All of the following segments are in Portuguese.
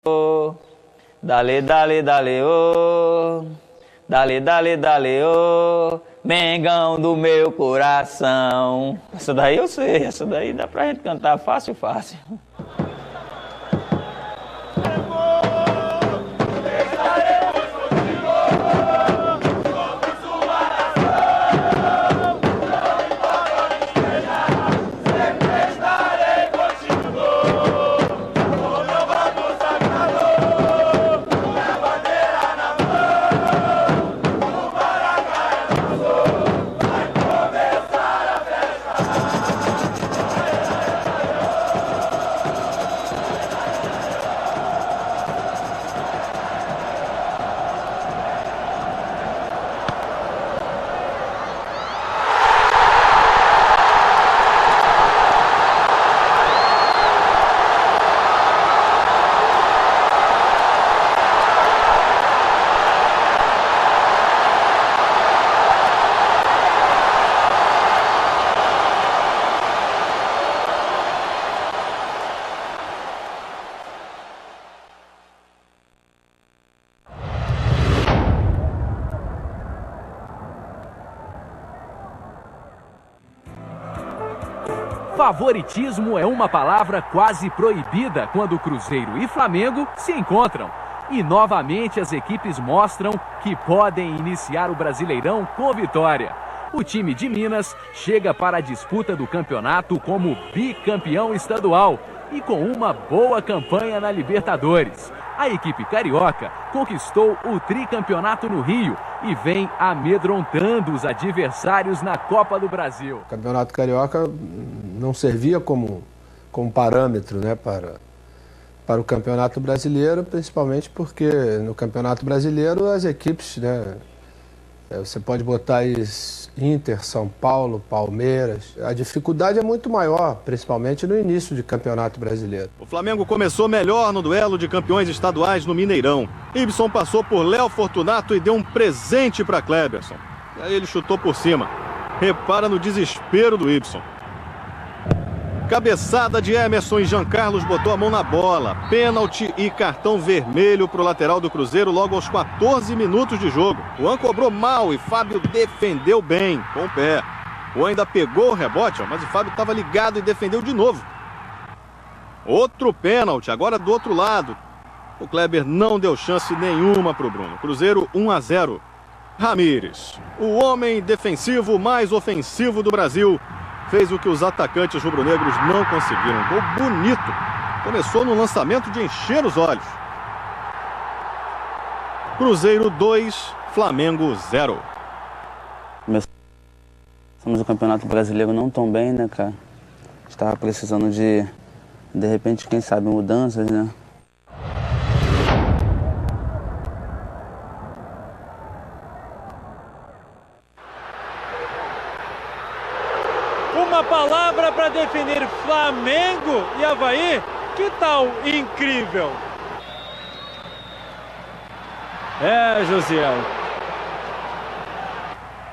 Dale, dale, dale, oh. Dale, dale, dale, oh. Mengão do meu coração. Essa daí eu sei, essa daí dá pra gente cantar fácil, fácil. Favoritismo é uma palavra quase proibida quando Cruzeiro e Flamengo se encontram. E novamente as equipes mostram que podem iniciar o Brasileirão com vitória. O time de Minas chega para a disputa do campeonato como bicampeão estadual e com uma boa campanha na Libertadores. A equipe carioca conquistou o tricampeonato no Rio e vem amedrontando os adversários na Copa do Brasil. O campeonato carioca não servia como parâmetro, né, para o campeonato brasileiro, principalmente porque no campeonato brasileiro as equipes, né, você pode botar aí Inter, São Paulo, Palmeiras. A dificuldade é muito maior, principalmente no início de campeonato brasileiro. O Flamengo começou melhor no duelo de campeões estaduais no Mineirão. Ibson passou por Léo Fortunato e deu um presente para Kleberson. E aí ele chutou por cima. Repara no desespero do Ibson. Cabeçada de Emerson e Jean Carlos botou a mão na bola. Pênalti e cartão vermelho para o lateral do Cruzeiro logo aos 14 minutos de jogo. O Juan cobrou mal e Fábio defendeu bem, com o pé. O Juan ainda pegou o rebote, mas o Fábio estava ligado e defendeu de novo. Outro pênalti, agora do outro lado. O Kleber não deu chance nenhuma para o Bruno. Cruzeiro 1-0. Ramires, o homem defensivo mais ofensivo do Brasil, fez o que os atacantes rubro-negros não conseguiram. Gol bonito. Começou no lançamento de encher os olhos. Cruzeiro 2, Flamengo 0. Começamos o Campeonato Brasileiro não tão bem, né, cara? Estava precisando de repente, quem sabe, mudanças, né? Uma palavra para definir Flamengo e Avaí? Que tal incrível? Josiel.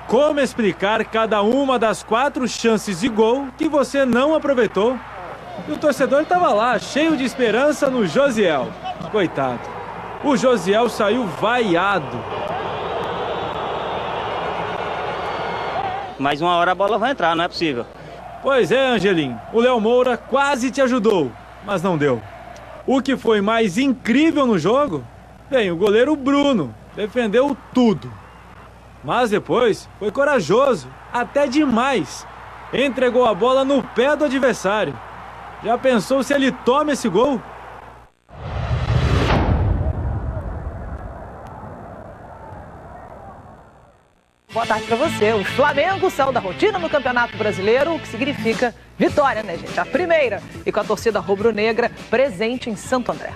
Como explicar cada uma das 4 chances de gol que você não aproveitou? E o torcedor estava lá, cheio de esperança no Josiel. Coitado. O Josiel saiu vaiado. Mais uma hora a bola vai entrar, não é possível. Pois é, Angelim. O Léo Moura quase te ajudou, mas não deu. O que foi mais incrível no jogo? Bem, o goleiro Bruno defendeu tudo. Mas depois foi corajoso, até demais. Entregou a bola no pé do adversário. Já pensou se ele toma esse gol? Boa tarde para você. O Flamengo saiu da rotina no Campeonato Brasileiro, o que significa vitória, né, gente? A primeira. E com a torcida rubro-negra presente em Santo André.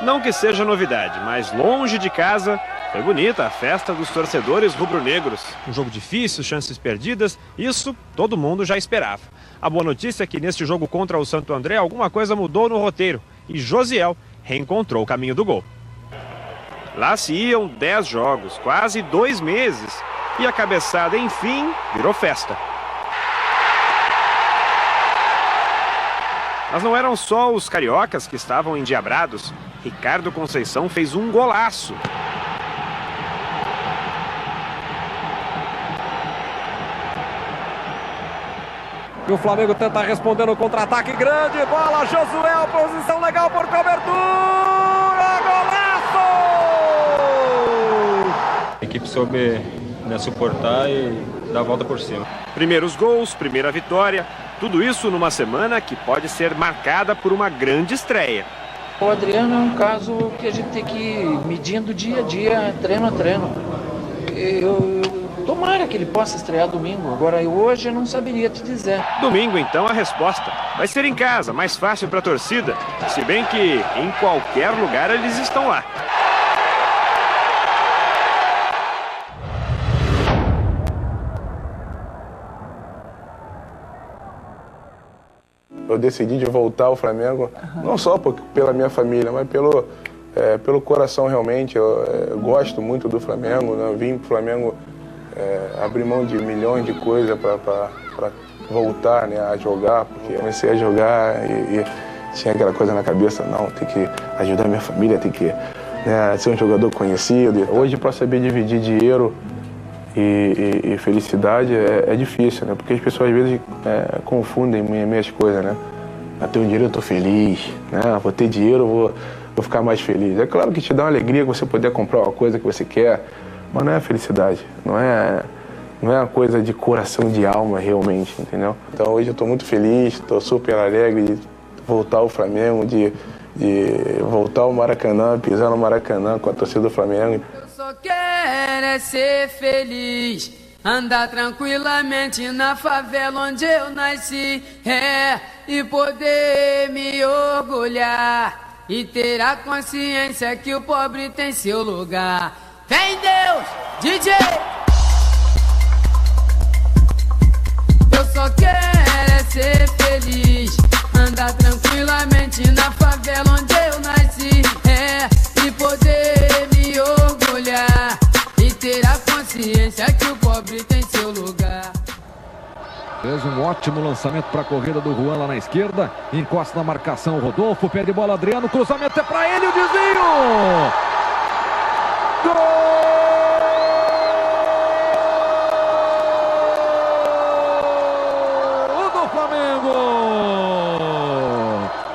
Não que seja novidade, mas longe de casa, foi bonita a festa dos torcedores rubro-negros. Um jogo difícil, chances perdidas, isso todo mundo já esperava. A boa notícia é que neste jogo contra o Santo André, alguma coisa mudou no roteiro e Josiel reencontrou o caminho do gol. Lá se iam 10 jogos, quase 2 meses, e a cabeçada, enfim, virou festa. Mas não eram só os cariocas que estavam endiabrados. Ricardo Conceição fez um golaço. E o Flamengo tenta responder no contra-ataque, grande bola, Josué, posição legal por cobertura, golaço! A equipe soube suportar e dar a volta por cima. Primeiros gols, primeira vitória, tudo isso numa semana que pode ser marcada por uma grande estreia. O Adriano é um caso que a gente tem que ir medindo dia a dia, treino a treino. Tomara que ele possa estrear domingo. Agora, hoje eu não saberia te dizer. Domingo, então, a resposta vai ser em casa, mais fácil para a torcida. Se bem que em qualquer lugar eles estão lá. Eu decidi de voltar ao Flamengo, não só pela minha família, mas pelo coração realmente. Eu gosto muito do Flamengo, né? Eu vim para o Flamengo abrir mão de milhões de coisas para voltar, né, a jogar, porque comecei a jogar e tinha aquela coisa na cabeça, não, tem que ajudar minha família, tem que, né, ser um jogador conhecido. Hoje, para saber dividir dinheiro e felicidade é difícil, né? Porque as pessoas às vezes confundem minhas coisas, né? Eu tenho dinheiro, eu tô feliz, né? Vou ter dinheiro, vou ficar mais feliz. É claro que te dá uma alegria você poder comprar uma coisa que você quer, mas não é felicidade, não é uma coisa de coração, de alma realmente, entendeu? Então hoje eu tô muito feliz, tô super alegre de voltar ao Flamengo, de voltar ao Maracanã, pisar no Maracanã com a torcida do Flamengo. Só quero é ser feliz, andar tranquilamente na favela onde eu nasci, e poder me orgulhar e ter a consciência que o pobre tem seu lugar. Vem Deus, DJ! Eu só quero é ser feliz, andar tranquilamente na favela onde eu nasci, e poder me orgulhar e ter a consciência que o pobre tem seu lugar. Fez um ótimo lançamento para a corrida do Juan lá na esquerda, encosta na marcação Rodolfo, perde bola Adriano, cruzamento é para ele, o desvio! Gol do Flamengo!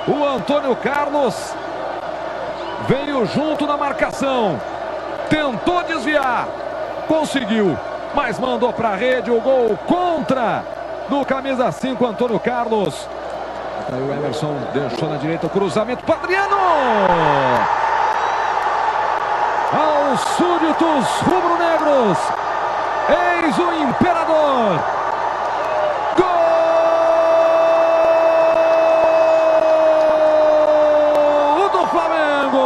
O Antônio Carlos veio junto na marcação, tentou desviar, conseguiu, mas mandou para a rede o gol contra do camisa 5, Antônio Carlos. Aí o Emerson deixou na direita o cruzamento para Adriano! Aos súditos rubro-negros, eis o imperador! Gol do Flamengo!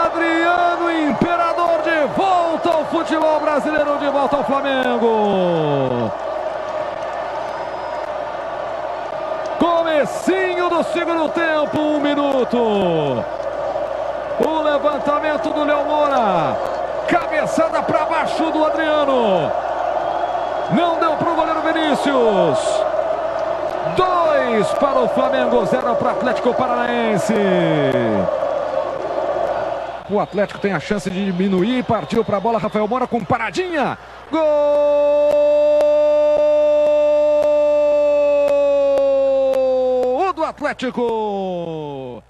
Adriano Imperador de volta ao futebol brasileiro, de volta ao Flamengo! Comecinho do segundo tempo, 1 minuto. O levantamento do Léo Moura, cabeçada para baixo do Adriano, não deu para o goleiro Vinícius. 2 para o Flamengo, 0 para o Atlético Paranaense. O Atlético tem a chance de diminuir, partiu para a bola, Rafael Moura com paradinha, gol do Atlético.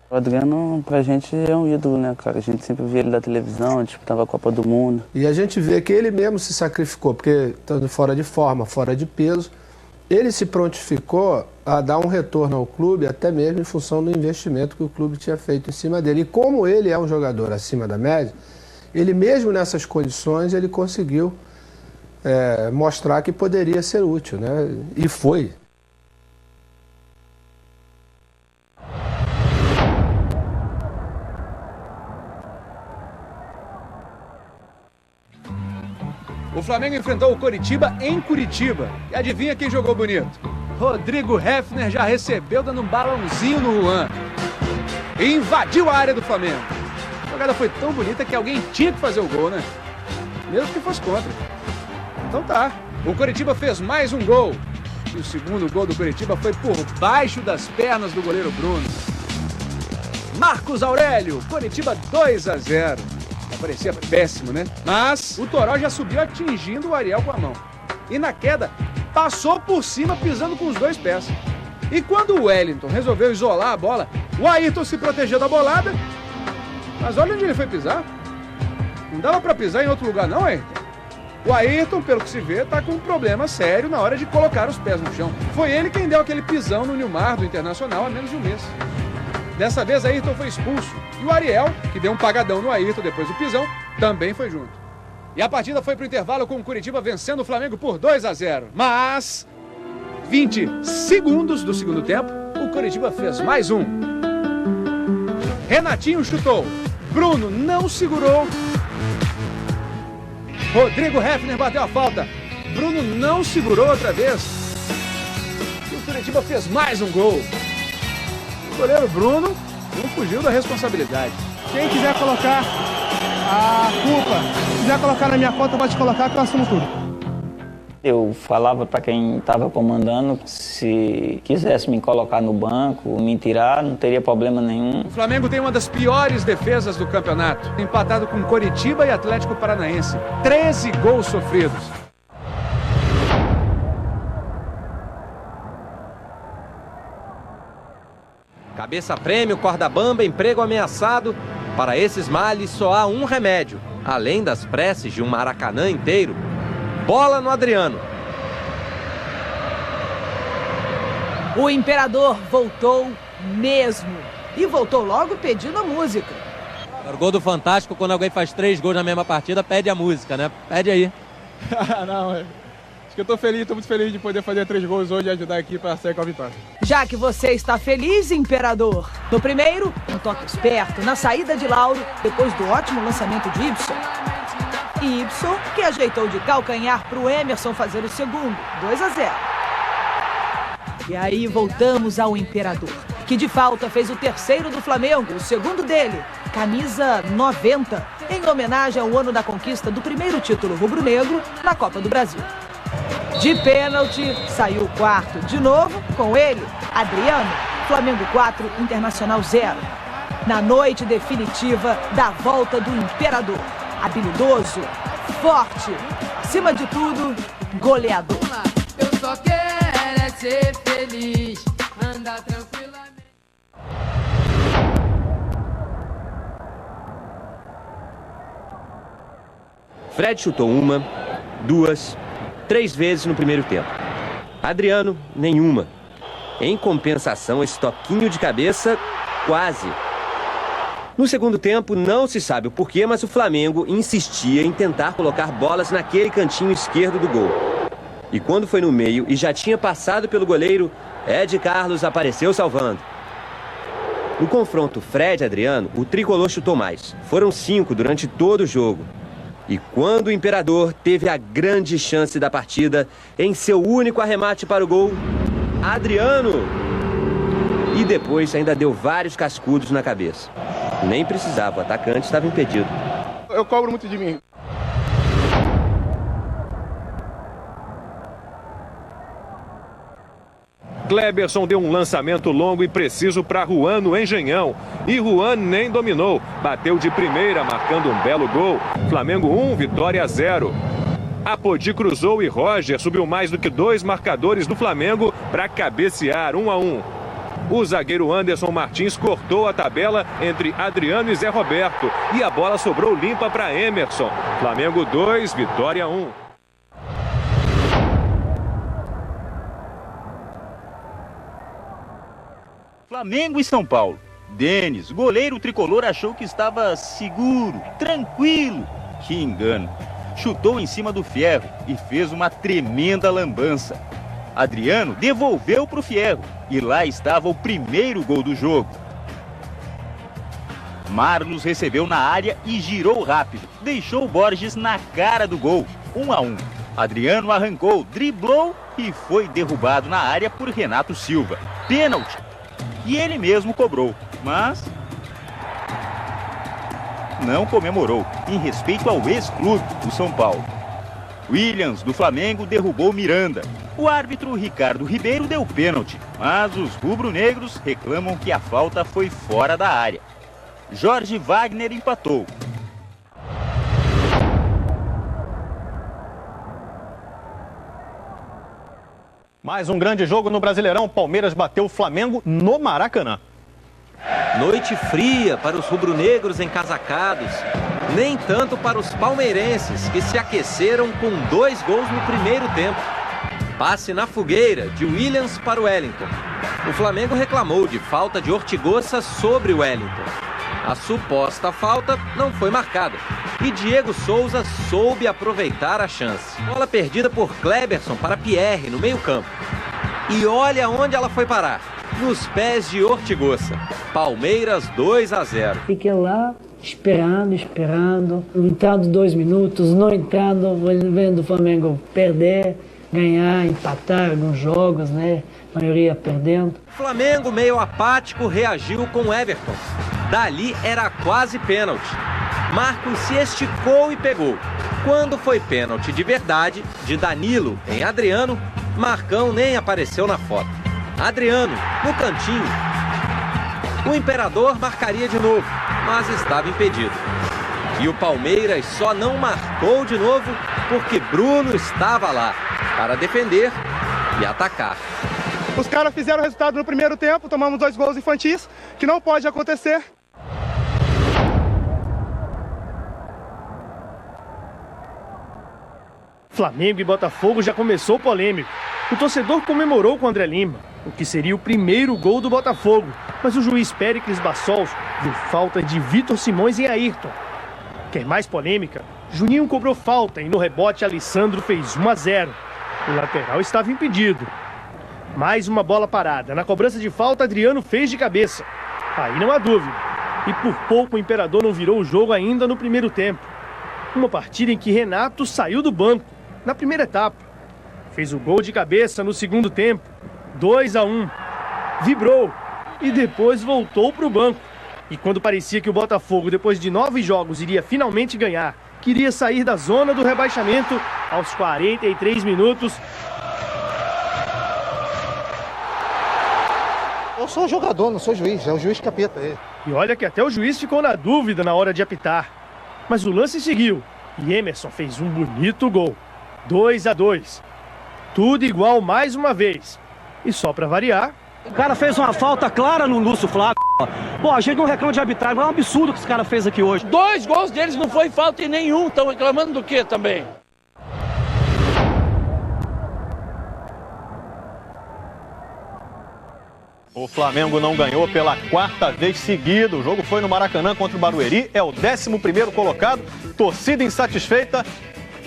O Adriano, pra gente, é um ídolo, né, cara? A gente sempre via ele da televisão, disputava a Copa do Mundo. E a gente vê que ele mesmo se sacrificou, porque estando fora de forma, fora de peso, ele se prontificou a dar um retorno ao clube, até mesmo em função do investimento que o clube tinha feito em cima dele. E como ele é um jogador acima da média, ele mesmo nessas condições, ele conseguiu mostrar que poderia ser útil, né? E foi. O Flamengo enfrentou o Coritiba em Curitiba. E adivinha quem jogou bonito? Rodrigo Hefner já recebeu dando um balãozinho no Juan. E invadiu a área do Flamengo. A jogada foi tão bonita que alguém tinha que fazer o gol, né? Mesmo que fosse contra. Então tá. O Coritiba fez mais um gol. E o segundo gol do Coritiba foi por baixo das pernas do goleiro Bruno. Marcos Aurélio, Coritiba 2-0. Parecia péssimo, né? Mas o Toró já subiu atingindo o Ariel com a mão. E na queda, passou por cima pisando com os 2 pés. E quando o Wellington resolveu isolar a bola, o Ayrton se protegeu da bolada. Mas olha onde ele foi pisar. Não dava pra pisar em outro lugar não, Ayrton. O Ayrton, pelo que se vê, tá com um problema sério na hora de colocar os pés no chão. Foi ele quem deu aquele pisão no Nilmar do Internacional há menos de um mês. Dessa vez, Ayrton foi expulso. E o Ariel, que deu um pagadão no Ayrton depois do pisão, também foi junto. E a partida foi pro intervalo com o Coritiba vencendo o Flamengo por 2-0. Mas, 20 segundos do segundo tempo, o Coritiba fez mais um. Renatinho chutou. Bruno não segurou. Rodrigo Hefner bateu a falta. Bruno não segurou outra vez. E o Coritiba fez mais um gol. O goleiro Bruno não fugiu da responsabilidade. Quem quiser colocar a culpa, quiser colocar na minha conta, pode colocar que eu assumo tudo. Eu falava para quem estava comandando, se quisesse me colocar no banco, me tirar, não teria problema nenhum. O Flamengo tem uma das piores defesas do campeonato, empatado com Coritiba e Atlético Paranaense. 13 gols sofridos. Cabeça prêmio, corda bamba, emprego ameaçado. Para esses males só há um remédio, além das preces de um Maracanã inteiro. Bola no Adriano. O Imperador voltou mesmo. E voltou logo pedindo a música. O gol do Fantástico, quando alguém faz 3 gols na mesma partida, pede a música, né? Pede aí. Não, acho que eu tô feliz, tô muito feliz de poder fazer 3 gols hoje e ajudar a equipe a sair com a vitória. Já que você está feliz, Imperador. No primeiro, um toque esperto na saída de Lauro, depois do ótimo lançamento de Ibson. Ibson, que ajeitou de calcanhar para o Emerson fazer o segundo, 2-0. E aí voltamos ao Imperador, que de falta fez o terceiro do Flamengo, o segundo dele, camisa 90, em homenagem ao ano da conquista do primeiro título rubro-negro na Copa do Brasil. De pênalti, saiu o quarto, de novo com ele, Adriano, Flamengo 4, Internacional 0. Na noite definitiva da volta do Imperador. Habilidoso, forte, acima de tudo, goleador. Eu só quero é ser feliz, andar tranquilamente. Fred chutou 1, 2, 3 vezes no primeiro tempo. Adriano, nenhuma. Em compensação, esse toquinho de cabeça, quase. No segundo tempo, não se sabe o porquê, mas o Flamengo insistia em tentar colocar bolas naquele cantinho esquerdo do gol. E quando foi no meio e já tinha passado pelo goleiro, Ed Carlos apareceu salvando. No confronto Fred-Adriano, o tricolor chutou mais. Foram 5 durante todo o jogo. E quando o Imperador teve a grande chance da partida, em seu único arremate para o gol, Adriano! E depois ainda deu vários cascudos na cabeça. Nem precisava, o atacante estava impedido. Eu cobro muito de mim. Kleberson deu um lançamento longo e preciso para Juan no Engenhão. E Juan nem dominou. Bateu de primeira, marcando um belo gol. Flamengo 1, Vitória 0. Apodi cruzou e Roger subiu mais do que 2 marcadores do Flamengo para cabecear 1-1. O zagueiro Anderson Martins cortou a tabela entre Adriano e Zé Roberto. E a bola sobrou limpa para Emerson. Flamengo 2, Vitória 1. Flamengo e São Paulo. Denis, goleiro tricolor, achou que estava seguro, tranquilo. Que engano. Chutou em cima do Fierro e fez uma tremenda lambança. Adriano devolveu para o Fierro e lá estava o primeiro gol do jogo. Marlos recebeu na área e girou rápido. Deixou o Borges na cara do gol, 1-1. Adriano arrancou, driblou e foi derrubado na área por Renato Silva. Pênalti. E ele mesmo cobrou, mas não comemorou, em respeito ao ex-clube do São Paulo. Williams, do Flamengo, derrubou Miranda. O árbitro Ricardo Ribeiro deu pênalti, mas os rubro-negros reclamam que a falta foi fora da área. Jorge Wagner empatou. Mais um grande jogo no Brasileirão. Palmeiras bateu o Flamengo no Maracanã. Noite fria para os rubro-negros encasacados. Nem tanto para os palmeirenses, que se aqueceram com 2 gols no primeiro tempo. Passe na fogueira de Williams para o Wellington. O Flamengo reclamou de falta de Ortigosa sobre o Wellington. A suposta falta não foi marcada e Diego Souza soube aproveitar a chance. Bola perdida por Kleberson para Pierre no meio-campo. E olha onde ela foi parar. Nos pés de Ortigosa. Palmeiras 2-0. Fiquei lá esperando, entrando 2 minutos, não entrando, vendo o Flamengo perder, ganhar, empatar alguns jogos, né? A maioria perdendo. Flamengo, meio apático, reagiu com Everton. Dali era quase pênalti. Marcos se esticou e pegou. Quando foi pênalti de verdade, de Danilo em Adriano, Marcão nem apareceu na foto. Adriano, no cantinho. O Imperador marcaria de novo, mas estava impedido. E o Palmeiras só não marcou de novo porque Bruno estava lá para defender e atacar. Os caras fizeram o resultado no primeiro tempo, tomamos 2 gols infantis, que não pode acontecer. Flamengo e Botafogo já começou polêmico. O torcedor comemorou com o André Lima, o que seria o primeiro gol do Botafogo, mas o juiz Péricles Bassols viu falta de Vitor Simões em Ayrton. Quer mais polêmica? Juninho cobrou falta e no rebote Alessandro fez 1-0. O lateral estava impedido. Mais uma bola parada. Na cobrança de falta, Adriano fez de cabeça. Aí não há dúvida. E por pouco o Imperador não virou o jogo ainda no primeiro tempo. Uma partida em que Renato saiu do banco na primeira etapa. Fez o gol de cabeça no segundo tempo. 2-1. Vibrou e depois voltou para o banco. E quando parecia que o Botafogo, depois de 9 jogos, iria finalmente ganhar, queria sair da zona do rebaixamento, aos 43 minutos... Eu sou jogador, não sou juiz, é o juiz capeta aí. E olha que até o juiz ficou na dúvida na hora de apitar. Mas o lance seguiu e Emerson fez um bonito gol. 2-2. Tudo igual mais uma vez. E só pra variar... O cara fez uma falta clara no Lúcio Flávio. Pô, a gente não reclama de arbitragem, é um absurdo que esse cara fez aqui hoje. 2 gols deles não foi falta em nenhum, estão reclamando do quê também? O Flamengo não ganhou pela 4ª vez seguida. O jogo foi no Maracanã contra o Barueri. É o 11º colocado. Torcida insatisfeita.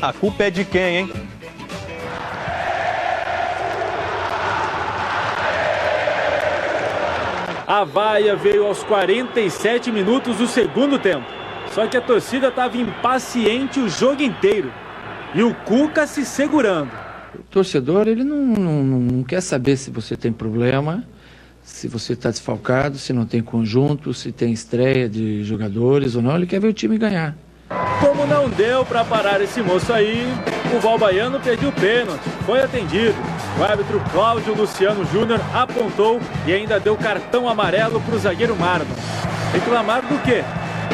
A culpa é de quem, hein? A vaia veio aos 47 minutos do segundo tempo. Só que a torcida estava impaciente o jogo inteiro. E o Cuca se segurando. O torcedor, ele não quer saber se você tem problema, se você está desfalcado, se não tem conjunto, se tem estreia de jogadores ou não. Ele quer ver o time ganhar. Como não deu para parar esse moço aí, o Valbaiano pediu o pênalti, foi atendido. O árbitro Cláudio Luciano Júnior apontou e ainda deu cartão amarelo para o zagueiro Marlon. Reclamaram do quê?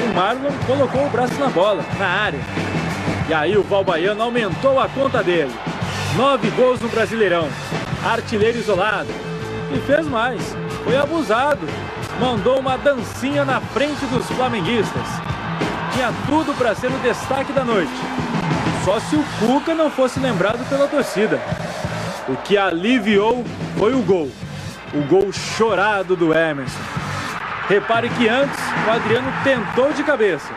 O Marlon colocou o braço na bola, na área. E aí o Valbaiano aumentou a conta dele. 9 gols no Brasileirão, artilheiro isolado. E fez mais, foi abusado. Mandou uma dancinha na frente dos flamenguistas. Tinha tudo para ser o destaque da noite. Só se o Cuca não fosse lembrado pela torcida. O que aliviou foi o gol chorado do Emerson. Repare que antes o Adriano tentou de cabeça.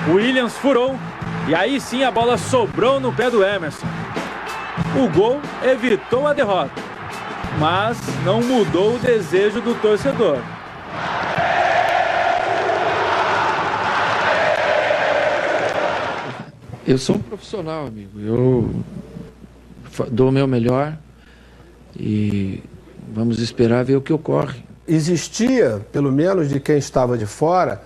O Williams furou e aí sim a bola sobrou no pé do Emerson. O gol evitou a derrota, mas não mudou o desejo do torcedor. Eu sou um profissional, amigo. Eu dou o meu melhor e vamos esperar ver o que ocorre. Existia, pelo menos de quem estava de fora,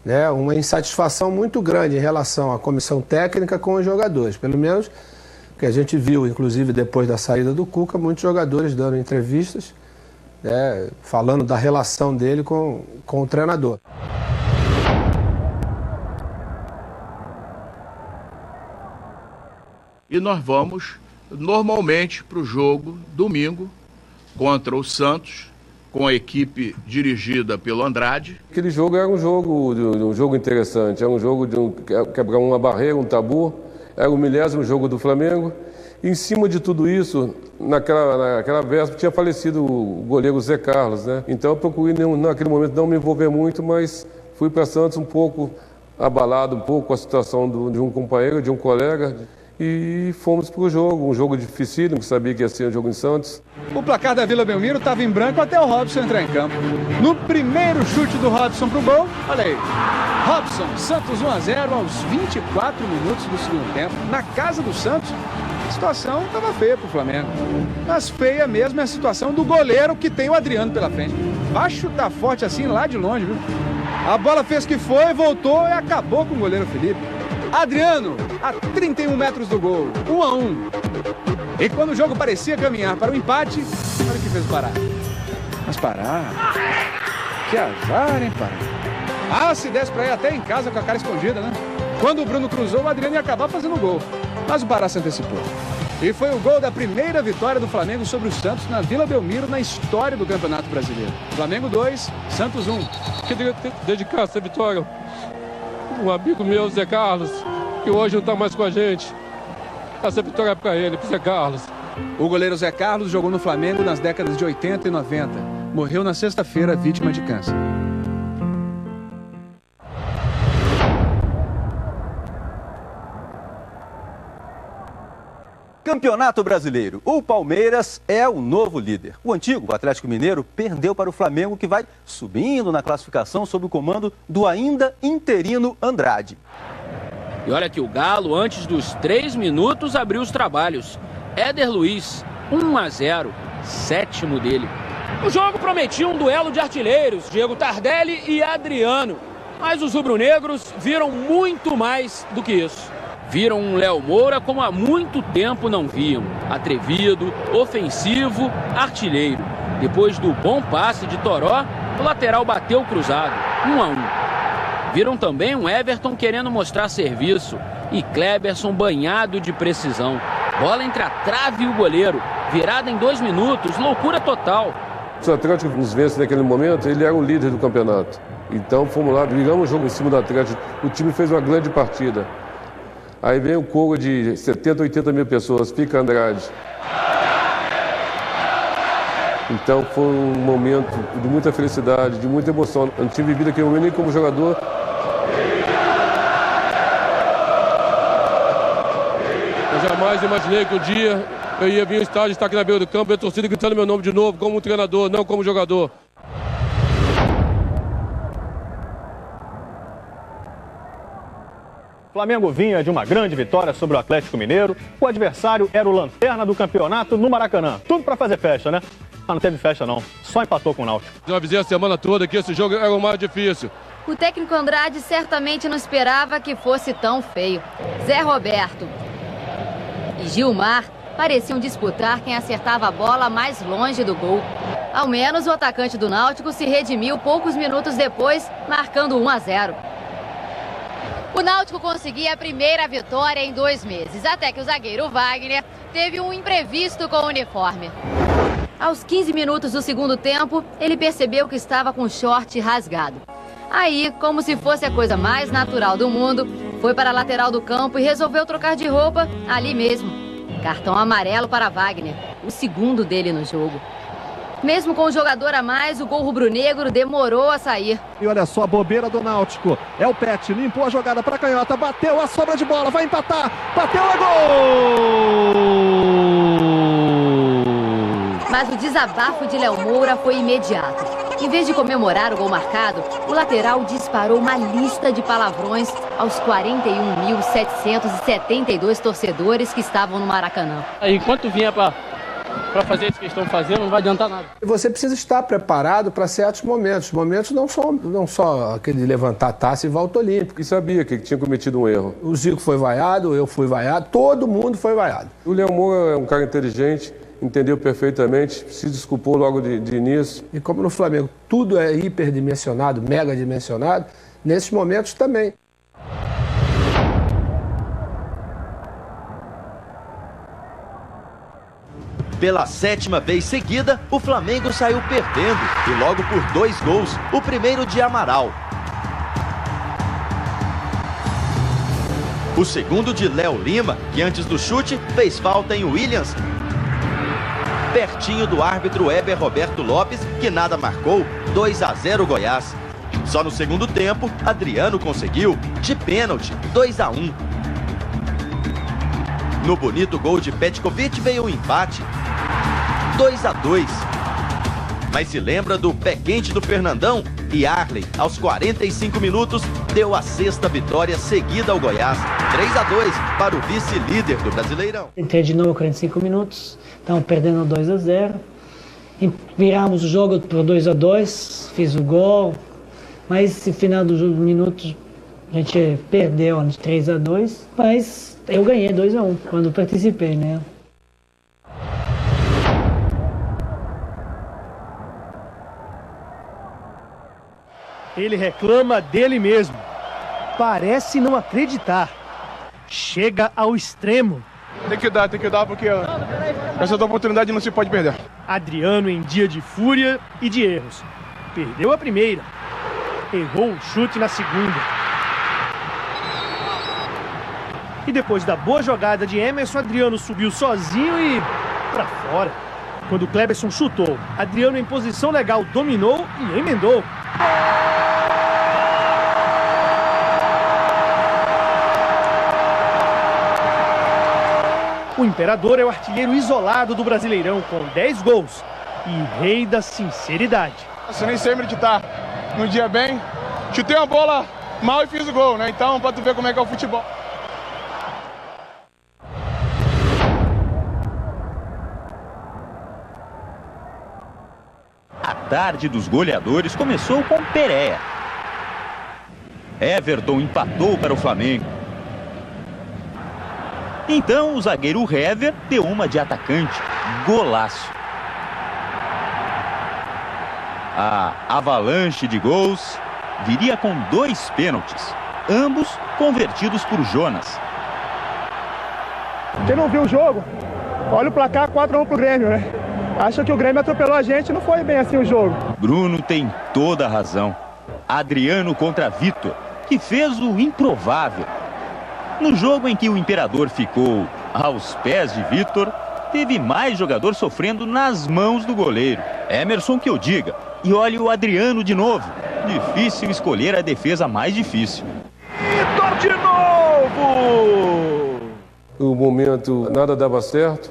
né, uma insatisfação muito grande em relação à comissão técnica com os jogadores. Pelo menos que a gente viu, inclusive depois da saída do Cuca, muitos jogadores dando entrevistas, né, falando da relação dele com o treinador. E nós vamos normalmente para o jogo domingo contra o Santos, com a equipe dirigida pelo Andrade. Aquele jogo era um jogo interessante, era um jogo de quebrar uma barreira, um tabu, era o 10º jogo do Flamengo. E em cima de tudo isso, naquela véspera tinha falecido o goleiro Zé Carlos, né? Então eu procurei naquele momento não me envolver muito, mas fui para Santos um pouco abalado, um pouco com a situação de um companheiro, de um colega. E fomos para o jogo, um jogo dificílimo, que sabia que ia ser um jogo em Santos. O placar da Vila Belmiro estava em branco até o Robson entrar em campo. No primeiro chute do Robson para o gol, olha aí, Robson, Santos 1-0 aos 24 minutos do segundo tempo. Na casa do Santos, a situação estava feia para o Flamengo. Mas feia mesmo é a situação do goleiro que tem o Adriano pela frente. Vai chutar forte assim lá de longe, viu? A bola fez que foi, voltou e acabou com o goleiro Felipe. Adriano, a 31 metros do gol, 1-1. E quando o jogo parecia caminhar para o empate, olha o que fez parar. Mas parar? Que azar, hein, Pará? Ah, se desse para ir até em casa com a cara escondida, né? Quando o Bruno cruzou, o Adriano ia acabar fazendo o gol. Mas o Pará se antecipou. E foi o gol da primeira vitória do Flamengo sobre o Santos na Vila Belmiro na história do Campeonato Brasileiro. Flamengo 2, Santos 1. Queria dedicar essa vitória um amigo meu, Zé Carlos, que hoje não está mais com a gente. Essa vitória é para ele, para Zé Carlos. O goleiro Zé Carlos jogou no Flamengo nas décadas de 80 e 90. Morreu na sexta-feira, vítima de câncer. Campeonato Brasileiro. O Palmeiras é o novo líder. O antigo Atlético Mineiro perdeu para o Flamengo, que vai subindo na classificação sob o comando do ainda interino Andrade. E olha que o Galo, antes dos 3 minutos, abriu os trabalhos. Éder Luiz, 1-0, 7º dele. O jogo prometia um duelo de artilheiros, Diego Tardelli e Adriano. Mas os rubro-negros viram muito mais do que isso. Viram um Léo Moura como há muito tempo não viam. Atrevido, ofensivo, artilheiro. Depois do bom passe de Toró, o lateral bateu cruzado, 1-1. Viram também um Everton querendo mostrar serviço e Kleberson banhado de precisão. Bola entre a trave e o goleiro. Virada em 2 minutos, loucura total. Se o Atlético nos vence naquele momento, ele era o líder do campeonato. Então fomos lá, ligamos o jogo em cima do Atlético. O time fez uma grande partida. Aí vem o coro de 70, 80 mil pessoas, fica Andrade. Então foi um momento de muita felicidade, de muita emoção. Eu não tinha vivido aquele momento nem como jogador. Eu jamais imaginei que um dia eu ia vir ao estádio, estar aqui na beira do campo e a torcida gritando meu nome de novo, como treinador, não como jogador. O Flamengo vinha de uma grande vitória sobre o Atlético Mineiro. O adversário era o lanterna do campeonato no Maracanã. Tudo para fazer festa, né? Mas não teve festa não, só empatou com o Náutico. Eu avisei a semana toda que esse jogo era o mais difícil. O técnico Andrade certamente não esperava que fosse tão feio. Zé Roberto e Gilmar pareciam disputar quem acertava a bola mais longe do gol. Ao menos o atacante do Náutico se redimiu poucos minutos depois, marcando 1-0. O Náutico conseguia a primeira vitória em 2 meses, até que o zagueiro Wagner teve um imprevisto com o uniforme. Aos 15 minutos do segundo tempo, ele percebeu que estava com o short rasgado. Aí, como se fosse a coisa mais natural do mundo, foi para a lateral do campo e resolveu trocar de roupa ali mesmo. Cartão amarelo para Wagner, o segundo dele no jogo. Mesmo com o jogador a mais, o gol rubro-negro demorou a sair. E olha só a bobeira do Náutico. É o Pet, limpou a jogada para a canhota, bateu a sobra de bola, vai empatar, bateu, é gol! Mas o desabafo de Léo Moura foi imediato. Em vez de comemorar o gol marcado, o lateral disparou uma lista de palavrões aos 41.772 torcedores que estavam no Maracanã. Enquanto vinha para para fazer isso que estão fazendo, não vai adiantar nada. Você precisa estar preparado para certos momentos. Momentos não só aquele levantar a taça e volta olímpica. E sabia que tinha cometido um erro. O Zico foi vaiado, eu fui vaiado, todo mundo foi vaiado. O Léo Moura é um cara inteligente, entendeu perfeitamente, se desculpou logo de início. E como no Flamengo tudo é hiperdimensionado, mega dimensionado, nesses momentos também. Pela 7ª vez seguida, o Flamengo saiu perdendo e logo por 2 gols, o primeiro de Amaral. O segundo de Léo Lima, que antes do chute fez falta em Williams. Pertinho do árbitro Heber Roberto Lopes, que nada marcou, 2-0 Goiás. Só no segundo tempo, Adriano conseguiu, de pênalti, 2-1. No bonito gol de Petkovic veio o empate, 2-2. Mas se lembra do pé quente do Fernandão? E Arley, aos 45 minutos, deu a 6ª vitória seguida ao Goiás. 3-2 para o vice-líder do Brasileirão. Entrei de novo 45 minutos, estamos perdendo 2-0. Viramos o jogo por 2-2, fiz o gol. Mas no final dos minutos a gente perdeu de 3-2, mas eu ganhei 2-1 quando participei, né? Ele reclama dele mesmo. Parece não acreditar. Chega ao extremo. Tem que dar porque essa oportunidade não se pode perder. Adriano em dia de fúria e de erros. Perdeu a primeira. Errou o chute na segunda. E depois da boa jogada de Emerson, Adriano subiu sozinho e pra fora. Quando Kleberson chutou, Adriano em posição legal dominou e emendou. O Imperador é o artilheiro isolado do Brasileirão, com 10 gols e rei da sinceridade. Eu nem sei meditar. No dia bem, chutei uma bola mal e fiz o gol, né? Então, pra tu ver como é que é o futebol. A tarde dos goleadores começou com Pereira. Everton empatou para o Flamengo. Então o zagueiro Hever deu uma de atacante. Golaço. A avalanche de gols viria com 2 pênaltis, ambos convertidos por Jonas. Quem não viu o jogo, olha o placar 4-1 pro Grêmio, né? Acha que o Grêmio atropelou a gente, não foi bem assim o jogo. Bruno tem toda a razão. Adriano contra Vitor, que fez o improvável. No jogo em que o Imperador ficou aos pés de Vitor, teve mais jogador sofrendo nas mãos do goleiro. Emerson que eu diga. E olhe o Adriano de novo. Difícil escolher a defesa mais difícil. Vitor de novo! No momento nada dava certo.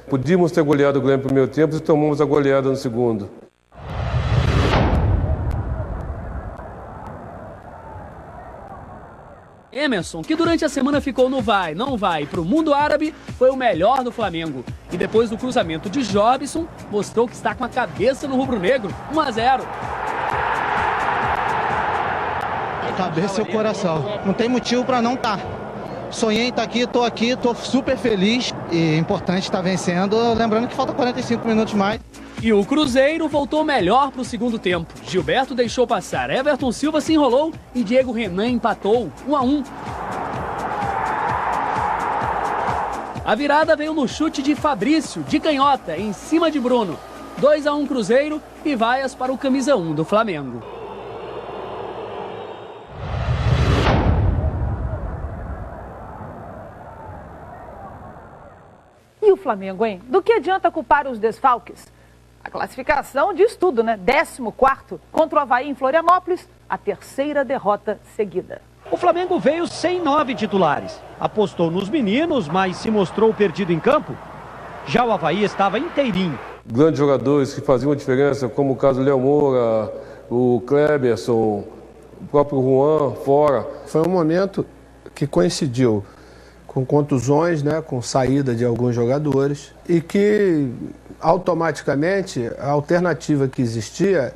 Podíamos ter goleado o Grêmio no primeiro tempo e tomamos a goleada no segundo. Emerson, que durante a semana ficou no vai, não vai para o mundo árabe, foi o melhor do Flamengo. E depois do cruzamento de Jobson, mostrou que está com a cabeça no rubro-negro. 1-0. Cabeça e o coração. Não tem motivo para não estar. Sonhei em estar aqui, tô super feliz. E importante estar vencendo, lembrando que falta 45 minutos mais. E o Cruzeiro voltou melhor para o segundo tempo. Gilberto deixou passar, Everton Silva se enrolou e Diego Renan empatou, 1-1. A virada veio no chute de Fabrício, de canhota, em cima de Bruno. 2-1 Cruzeiro e vaias para o camisa 1 do Flamengo. E o Flamengo, hein? Do que adianta culpar os desfalques? A classificação diz tudo, né? 14º contra o Avaí em Florianópolis, a 3ª derrota seguida. O Flamengo veio sem 9 titulares. Apostou nos meninos, mas se mostrou perdido em campo. Já o Avaí estava inteirinho. Grandes jogadores que faziam a diferença, como o caso do Léo Moura, o Kleberson, o próprio Juan, fora. Foi um momento que coincidiu com contusões, né, com saída de alguns jogadores, e que automaticamente a alternativa que existia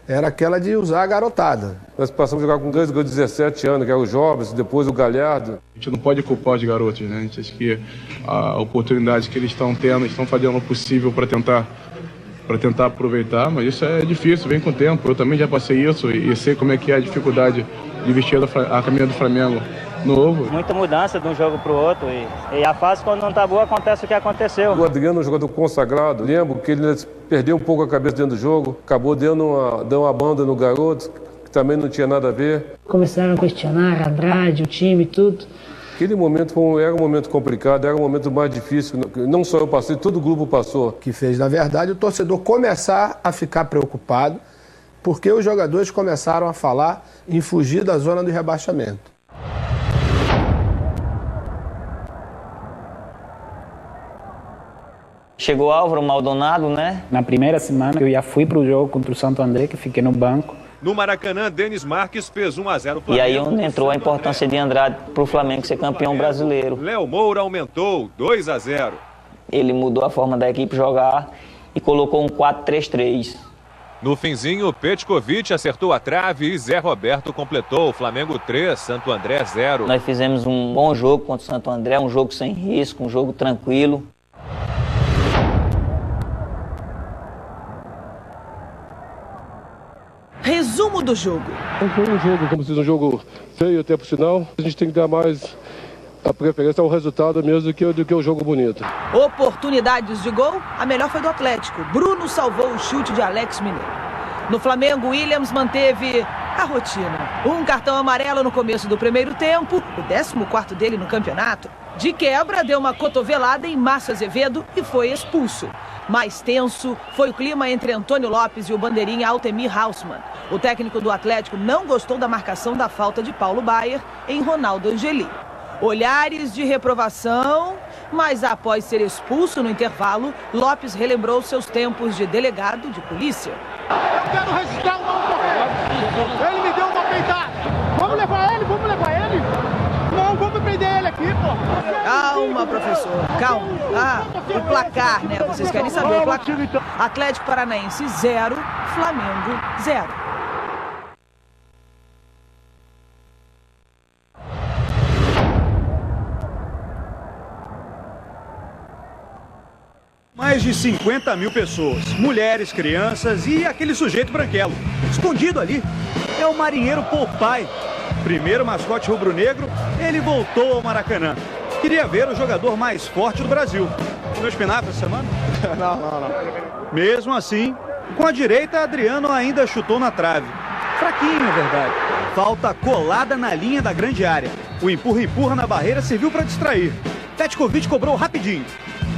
era aquela de usar a garotada. Nós passamos a jogar com 2 de 17 anos, que é o Jovens, depois o Galhardo. A gente não pode culpar os garotos, né? A gente acha que a oportunidade que eles estão tendo, estão fazendo o possível para tentar aproveitar, mas isso é difícil, vem com o tempo. Eu também já passei isso e sei como é que é a dificuldade de vestir a camisa do Flamengo novo. Muita mudança de um jogo para o outro e a fase, quando não está boa, acontece o que aconteceu. O Adriano é um jogador consagrado. Lembro que ele perdeu um pouco a cabeça dentro do jogo, acabou dando uma banda no garoto, que também não tinha nada a ver. Começaram a questionar Andrade, o time, tudo. Aquele momento era um momento complicado, era um momento mais difícil. Não só eu passei, todo o grupo passou. Que fez, na verdade, o torcedor começar a ficar preocupado, porque os jogadores começaram a falar em fugir da zona do rebaixamento. Chegou Álvaro Maldonado, né? Na primeira semana eu já fui para o jogo contra o Santo André, que fiquei no banco. No Maracanã, Denis Marques fez 1-0 E aí onde entrou a importância de Andrade para o Flamengo ser campeão brasileiro. Léo Moura aumentou 2-0. Ele mudou a forma da equipe jogar e colocou um 4-3-3. No finzinho, Petkovic acertou a trave e Zé Roberto completou. Flamengo 3, Santo André 0. Nós fizemos um bom jogo contra o Santo André, um jogo sem risco, um jogo tranquilo. Resumo do jogo. Foi um jogo, como se fosse um jogo feio até por sinal. A gente tem que dar mais a preferência ao resultado mesmo do que o jogo bonito. Oportunidades de gol, a melhor foi do Atlético. Bruno salvou o chute de Alex Mineiro. No Flamengo, Williams manteve a rotina. Um cartão amarelo no começo do primeiro tempo, o 14º dele no campeonato. De quebra, deu uma cotovelada em Márcio Azevedo e foi expulso. Mais tenso foi o clima entre Antônio Lopes e o bandeirinha Altemir Hausmann. O técnico do Atlético não gostou da marcação da falta de Paulo Baier em Ronaldo Angeli. Olhares de reprovação, mas após ser expulso no intervalo, Lopes relembrou seus tempos de delegado de polícia. Eu quero registrar uma ocorrência. Ele me deu uma peitada. Vamos levar ele. Não, vamos prender ele aqui, pô. Calma, professor, calma. O placar, né? Vocês querem saber o placar. Atlético Paranaense 0, Flamengo 0. Mais de 50 mil pessoas, mulheres, crianças e aquele sujeito branquelo, escondido ali, é o marinheiro Popeye. Primeiro mascote rubro-negro, ele voltou ao Maracanã. Queria ver o jogador mais forte do Brasil. Comeu espinafre essa semana? Não. Mesmo assim, com a direita, Adriano ainda chutou na trave. Fraquinho, é verdade. Falta colada na linha da grande área. O empurra-empurra na barreira serviu para distrair. Petkovic cobrou rapidinho.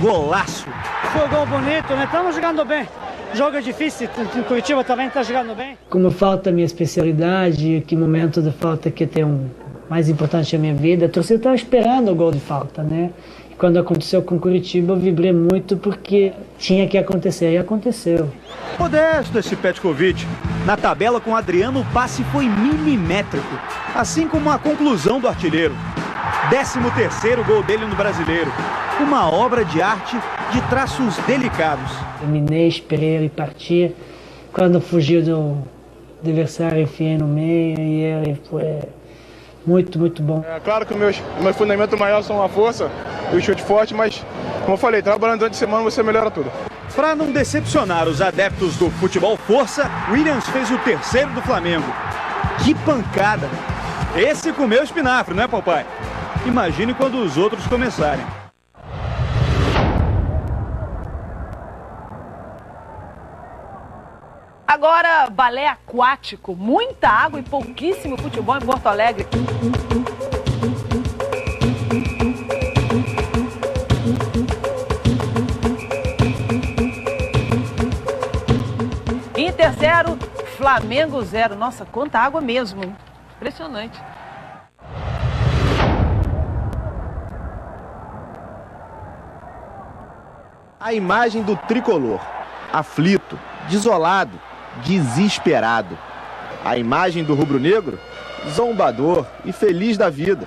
Golaço. Foi um gol bonito, né? Estamos jogando bem. Jogo difícil, em Curitiba também está jogando bem. Como falta a minha especialidade, que momento de falta que tem mais importante na minha vida, a torcida estava esperando o gol de falta, né? E quando aconteceu com Curitiba, eu vibrei muito porque tinha que acontecer, e aconteceu. Modesto esse Petkovic. Na tabela com Adriano, o passe foi milimétrico, assim como a conclusão do artilheiro. 13º gol dele no Brasileiro. Uma obra de arte de traços delicados. Terminei, esperei ele partir. Quando fugiu do adversário, enfiei no meio e ele foi muito, muito bom. É claro que o meu fundamento maior são a força e o chute forte, mas, como eu falei, trabalhando durante a semana você melhora tudo. Para não decepcionar os adeptos do futebol força, Williams fez o 3º do Flamengo. Que pancada! Esse comeu espinafre, não é, papai? Imagine quando os outros começarem. Agora, balé aquático, muita água e pouquíssimo futebol em Porto Alegre. Inter 0, Flamengo 0. Nossa, quanta água mesmo, hein? Impressionante. A imagem do tricolor, aflito, desolado, desesperado. A imagem do rubro-negro, zombador e feliz da vida.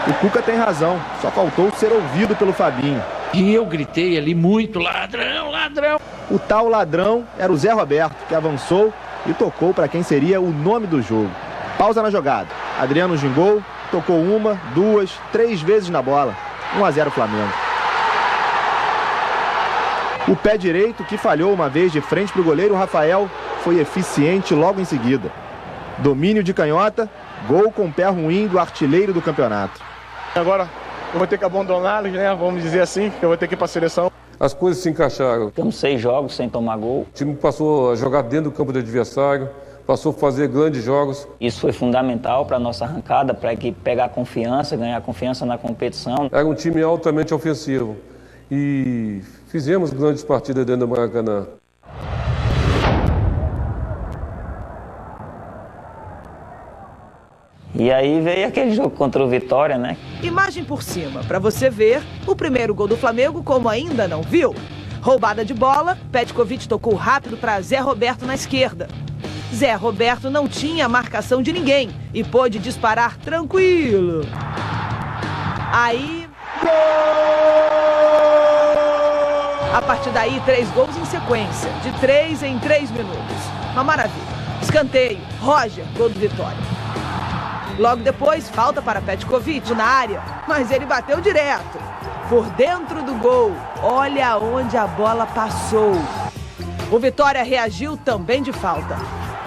O Cuca tem razão, só faltou ser ouvido pelo Fabinho. E eu gritei ali muito, ladrão, ladrão. O tal ladrão era o Zé Roberto, que avançou e tocou para quem seria o nome do jogo. Pausa na jogada. Adriano gingou, tocou 1, 2, 3 vezes na bola. 1-0 Flamengo. O pé direito, que falhou uma vez de frente para o goleiro Rafael, foi eficiente logo em seguida. Domínio de canhota, gol com pé ruim do artilheiro do campeonato. Agora eu vou ter que abandoná-los, né? Vamos dizer assim, que eu vou ter que ir para a seleção. As coisas se encaixaram. Ficamos 6 jogos sem tomar gol. O time passou a jogar dentro do campo do adversário, passou a fazer grandes jogos. Isso foi fundamental para a nossa arrancada, para a equipe pegar confiança, ganhar confiança na competição. Era um time altamente ofensivo e fizemos grandes partidas dentro do Maracanã. E aí veio aquele jogo contra o Vitória, né? Imagem por cima, para você ver o primeiro gol do Flamengo como ainda não viu. Roubada de bola, Petkovic tocou rápido para Zé Roberto na esquerda. Zé Roberto não tinha a marcação de ninguém e pôde disparar tranquilo. Aí... Gol! A partir daí, 3 gols em sequência, de 3 em 3 minutos. Uma maravilha. Escanteio, Roger, gol do Vitória. Logo depois, falta para Petkovic na área, mas ele bateu direto. Por dentro do gol, olha onde a bola passou. O Vitória reagiu também de falta.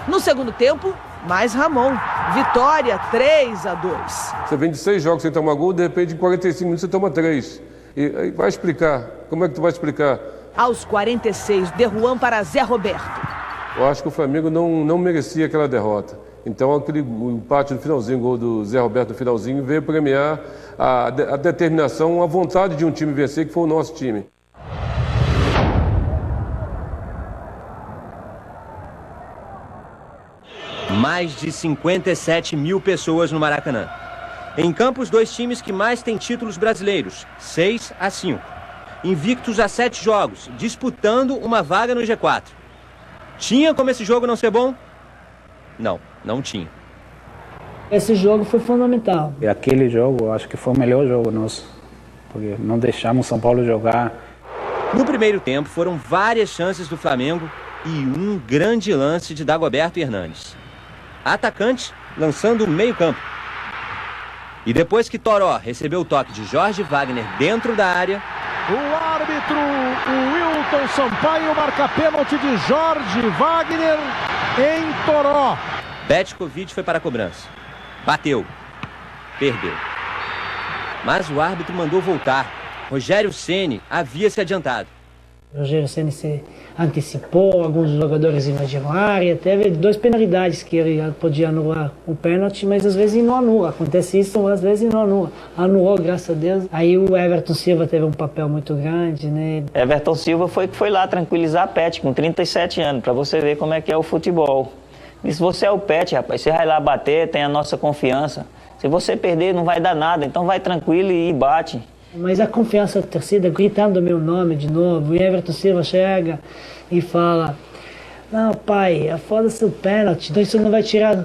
No segundo tempo, mais Ramon. Vitória 3-2. Você vem de 6 jogos sem tomar gol, de repente em 45 minutos você toma 3. E vai explicar. Como é que tu vai explicar? Aos 46, De Juan para Zé Roberto. Eu acho que o Flamengo não merecia aquela derrota. Então, o empate no finalzinho, o gol do Zé Roberto no finalzinho, veio premiar a determinação, a vontade de um time vencer, que foi o nosso time. Mais de 57 mil pessoas no Maracanã. Em campo, os 2 times que mais têm títulos brasileiros, 6-5. Invictos a 7 jogos, disputando uma vaga no G4. Tinha como esse jogo não ser bom? Não tinha. Esse jogo foi fundamental. E aquele jogo, eu acho que foi o melhor jogo nosso, porque não deixamos São Paulo jogar. No primeiro tempo, foram várias chances do Flamengo e um grande lance de Dagoberto e Hernanes. Atacante lançando o meio-campo. E depois que Toró recebeu o toque de Jorge Wagner dentro da área... O árbitro, o Wilton Sampaio, marca pênalti de Jorge Wagner em Toró. Petkovic foi para a cobrança. Bateu. Perdeu. Mas o árbitro mandou voltar. Rogério Ceni havia se adiantado. Rogério Ceni se antecipou, alguns jogadores invadiram a área, teve 2 penalidades que ele podia anular o pênalti, mas às vezes não anula. Acontece isso, às vezes não anula. Anulou, graças a Deus. Aí o Everton Silva teve um papel muito grande, né? Everton Silva foi lá tranquilizar a Pet com 37 anos, para você ver como é que é o futebol. E se você é o Pet, rapaz, você vai lá bater, tem a nossa confiança. Se você perder, não vai dar nada, então vai tranquilo e bate. Mas a confiança da torcida, gritando o meu nome de novo, e Everton Silva chega e fala: não, pai, foda-se o pênalti, então isso não vai tirar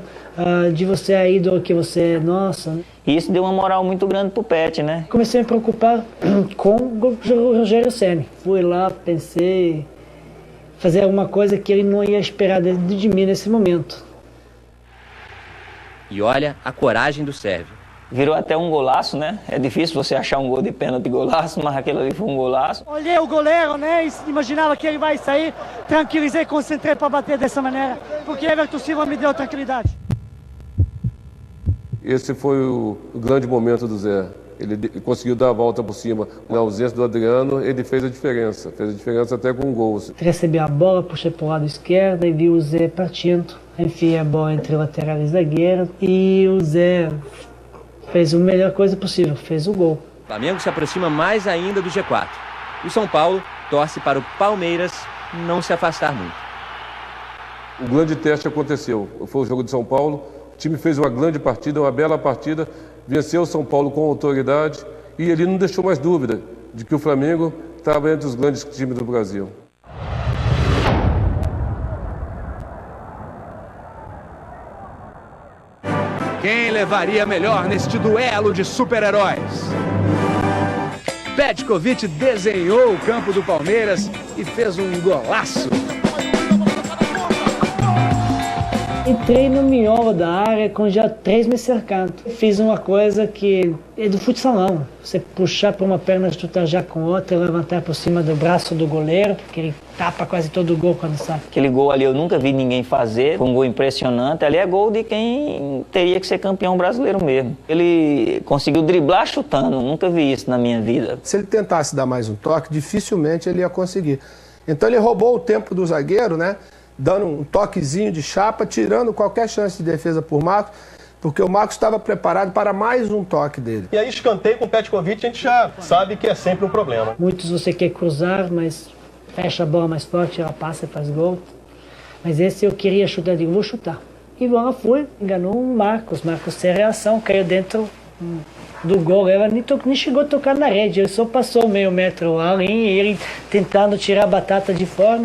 de você a ídolo que você é nossa. E isso deu uma moral muito grande pro Pet, né? Comecei a me preocupar com o Rogério Ceni. Fui lá, pensei fazer alguma coisa que ele não ia esperar de mim nesse momento. E olha a coragem do sérvio. Virou até um golaço, né? É difícil você achar um gol de pênalti golaço, mas aquele ali foi um golaço. Olhei o goleiro, né? Imaginava que ele vai sair. Tranquilizei, concentrei para bater dessa maneira, porque Everton Silva me deu tranquilidade. Esse foi o grande momento do Zé. Ele conseguiu dar a volta por cima. Na ausência do Adriano, ele fez a diferença. Fez a diferença até com gols. Recebi a bola, puxei para o lado esquerdo e vi o Zé partindo. Enfiei a bola entre o lateral e zagueiro. E o Zé fez a melhor coisa possível, fez o gol. O Flamengo se aproxima mais ainda do G4. O São Paulo torce para o Palmeiras não se afastar muito. O grande teste aconteceu. Foi o jogo de São Paulo. O time fez uma grande partida, uma bela partida. Venceu o São Paulo com autoridade. E ele não deixou mais dúvida de que o Flamengo estava entre os grandes times do Brasil. Quem levaria melhor neste duelo de super-heróis? Petkovic desenhou o campo do Palmeiras e fez um golaço. Entrei no miolo da área com já 3 me cercando. Fiz uma coisa que é do futsalão. Você puxar por uma perna, chutar já com outra e levantar por cima do braço do goleiro, que ele tapa quase todo o gol quando sai. Aquele gol ali eu nunca vi ninguém fazer, foi um gol impressionante. Ali é gol de quem teria que ser campeão brasileiro mesmo. Ele conseguiu driblar chutando, nunca vi isso na minha vida. Se ele tentasse dar mais um toque, dificilmente ele ia conseguir. Então ele roubou o tempo do zagueiro, né? Dando um toquezinho de chapa, tirando qualquer chance de defesa por Marcos, porque o Marcos estava preparado para mais um toque dele. E aí escanteio com o Petkovic, a gente já sabe que é sempre um problema. Muitos você quer cruzar, mas fecha a bola mais forte, ela passa e faz gol. Mas esse eu queria chutar, eu digo, vou chutar. E bola foi, enganou o Marcos. Marcos sem reação, caiu dentro do gol. Ela nem chegou a tocar na rede, ele só passou meio metro ali, ele tentando tirar a batata de fora.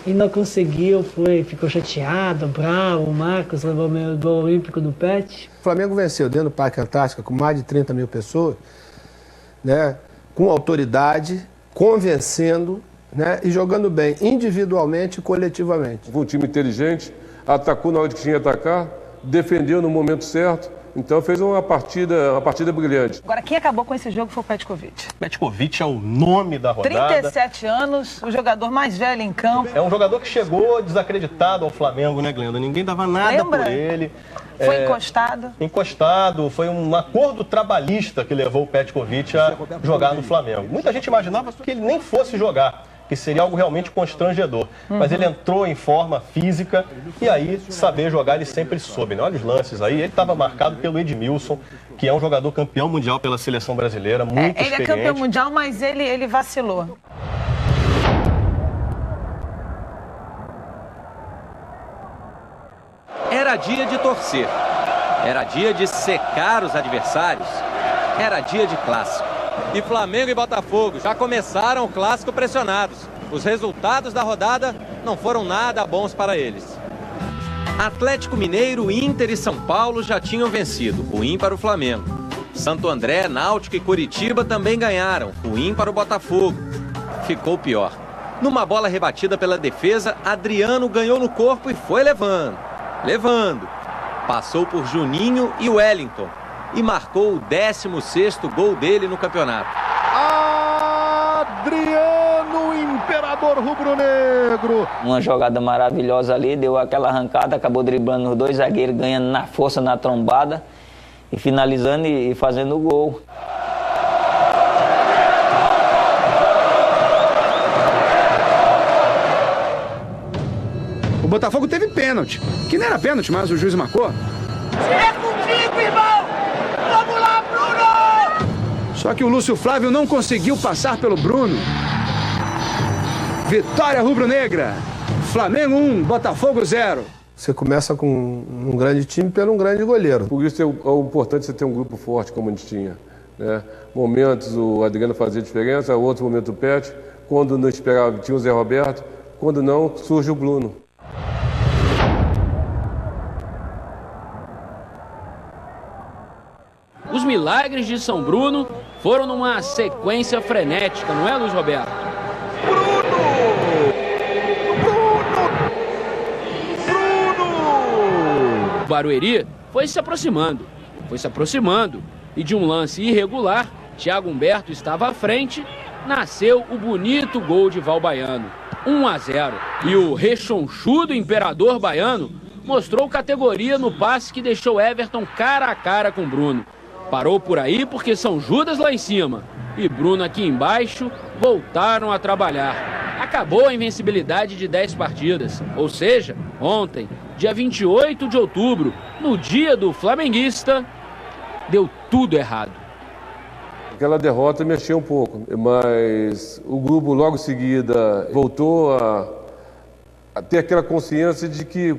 E não conseguiu, ficou chateado, bravo. O Marcos levou o meu gol olímpico do Pet. O Flamengo venceu dentro do Parque Antártica com mais de 30 mil pessoas, né, com autoridade, convencendo, né, e jogando bem individualmente e coletivamente. Foi um time inteligente, atacou na hora que tinha que atacar, defendeu no momento certo. Então fez uma partida brilhante. Agora, quem acabou com esse jogo foi o Petkovic. Petkovic é o nome da rodada. 37 anos, o jogador mais velho em campo. É um jogador que chegou desacreditado ao Flamengo, né, Glenda? Ninguém dava nada por ele. Foi encostado. Encostado, foi um acordo trabalhista que levou o Petkovic a jogar no Flamengo. Muita gente imaginava que ele nem fosse jogar, que seria algo realmente constrangedor. Mas ele entrou em forma física e aí saber jogar ele sempre soube, né? Olha os lances aí, ele estava marcado pelo Edmilson, que é um jogador campeão mundial pela seleção brasileira, muito experiente. Ele é campeão mundial, mas ele vacilou. Era dia de torcer, era dia de secar os adversários, era dia de clássico. E Flamengo e Botafogo já começaram o clássico pressionados. Os resultados da rodada não foram nada bons para eles. Atlético Mineiro, Inter e São Paulo já tinham vencido, ruim para o Flamengo. Santo André, Náutico e Curitiba também ganharam, ruim para o Botafogo. Ficou pior. Numa bola rebatida pela defesa, Adriano ganhou no corpo e foi levando. Passou por Juninho e Wellington. E marcou o 16º gol dele no campeonato. Adriano, imperador rubro-negro. Uma jogada maravilhosa ali, deu aquela arrancada, acabou driblando os 2 zagueiros, ganhando na força, na trombada, e finalizando e fazendo o gol. O Botafogo teve pênalti, que não era pênalti, mas o juiz marcou. É contigo, irmão! Vamos lá, Bruno! Só que o Lúcio Flávio não conseguiu passar pelo Bruno. Vitória rubro-negra. Flamengo 1, Botafogo 0. Você começa com um grande time pelo um grande goleiro. Por isso é importante você ter um grupo forte como a gente tinha, né? Momentos o Adriano fazia diferença, outros momentos o Pet. Quando não esperava tinha o Zé Roberto. Quando não, surge o Bruno. Os milagres de São Bruno foram numa sequência frenética, não é, Luiz Roberto? O Barueri foi se aproximando. E de um lance irregular, Thiago Humberto estava à frente, nasceu o bonito gol de Val Baiano, 1-0. E o rechonchudo imperador baiano mostrou categoria no passe que deixou Everton cara a cara com Bruno. Parou por aí porque São Judas lá em cima e Bruno aqui embaixo voltaram a trabalhar. Acabou a invencibilidade de 10 partidas, ou seja, ontem, dia 28 de outubro, no dia do flamenguista, deu tudo errado. Aquela derrota mexeu um pouco, mas o grupo logo em seguida voltou a ter aquela consciência de que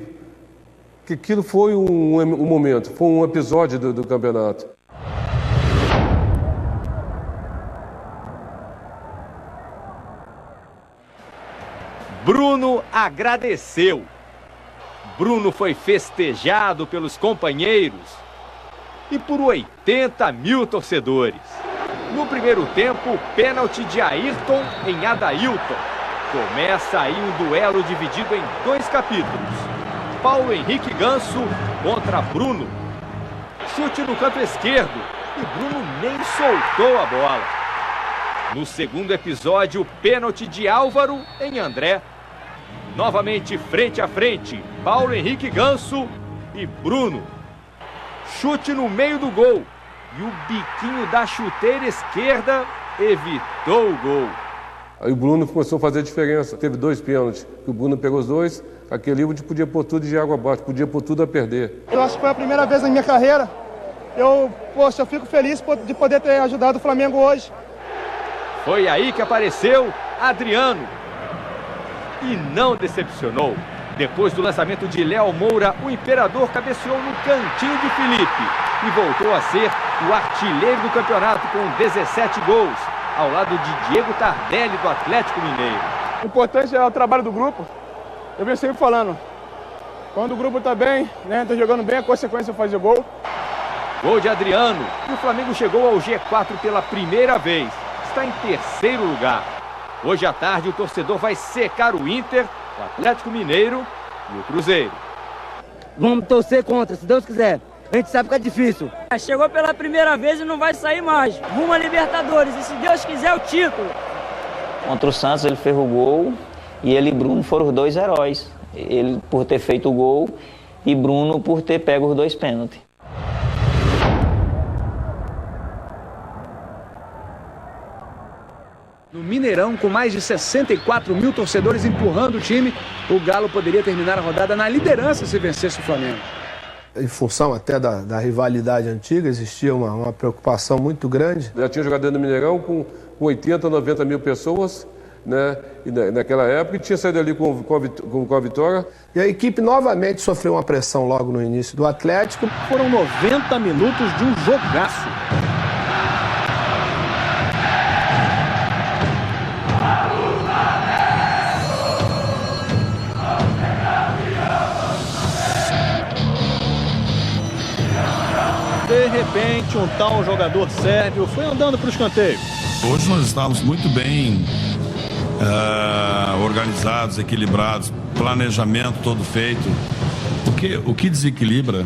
aquilo foi um momento, foi um episódio do campeonato. Bruno agradeceu. Bruno foi festejado pelos companheiros e por 80 mil torcedores. No primeiro tempo, pênalti de Ayrton em Adailton. Começa aí um duelo dividido em 2 capítulos. Paulo Henrique Ganso contra Bruno. Chute no canto esquerdo e Bruno nem soltou a bola. No segundo episódio, pênalti de Álvaro em André. Novamente frente a frente, Paulo Henrique Ganso e Bruno. Chute no meio do gol e o biquinho da chuteira esquerda evitou o gol. Aí o Bruno começou a fazer a diferença. Teve 2 pênaltis, o Bruno pegou os 2. Aquele livro podia pôr tudo de água abaixo, podia pôr tudo a perder. Eu acho que foi a primeira vez na minha carreira. Eu fico feliz de poder ter ajudado o Flamengo hoje. Foi aí que apareceu Adriano. E não decepcionou. Depois do lançamento de Léo Moura, o Imperador cabeceou no cantinho de Felipe e voltou a ser o artilheiro do campeonato com 17 gols, ao lado de Diego Tardelli do Atlético Mineiro. O importante é o trabalho do grupo. Eu venho sempre falando, quando o grupo está bem, né, tá jogando bem, a consequência é fazer gol. Gol de Adriano e o Flamengo chegou ao G4 pela primeira vez. Está em 3º lugar. Hoje à tarde o torcedor vai secar o Inter, o Atlético Mineiro e o Cruzeiro. Vamos torcer contra, se Deus quiser. A gente sabe que é difícil. Chegou pela primeira vez e não vai sair mais. Rumo a Libertadores e se Deus quiser o título. Contra o Santos ele fez o gol e ele e Bruno foram os 2 heróis. Ele por ter feito o gol e Bruno por ter pego os 2 pênaltis. No Mineirão, com mais de 64 mil torcedores empurrando o time, o Galo poderia terminar a rodada na liderança se vencesse o Flamengo. Em função até da rivalidade antiga, existia uma preocupação muito grande. Já tinha jogador no Mineirão com 80, 90 mil pessoas, né? E naquela época, e tinha saído ali com a vitória. E a equipe novamente sofreu uma pressão logo no início do Atlético. Foram 90 minutos de um jogaço. De repente, um tal jogador sérvio foi andando para o escanteio. Hoje nós estávamos muito bem organizados, equilibrados, planejamento todo feito. O que desequilibra?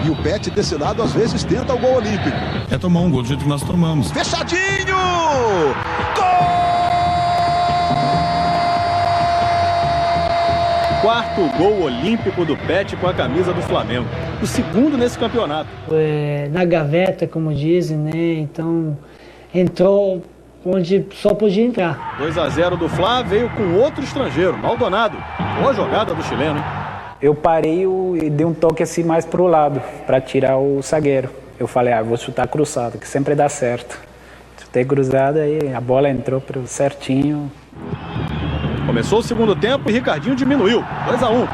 E o Pet, desse lado, às vezes tenta o gol olímpico. É tomar um gol do jeito que nós tomamos. Fechadinho! Gol! 4º gol olímpico do Pet com a camisa do Flamengo. O 2º nesse campeonato. Na gaveta, como dizem, né? Então, entrou onde só podia entrar. 2-0 do Fla veio com outro estrangeiro, Maldonado. Boa jogada do chileno, hein? Eu parei e dei um toque assim mais pro lado, para tirar o zagueiro. Eu falei, vou chutar cruzado, que sempre dá certo. Chutei cruzado, aí a bola entrou certinho. Começou o segundo tempo e Ricardinho diminuiu, 2-1.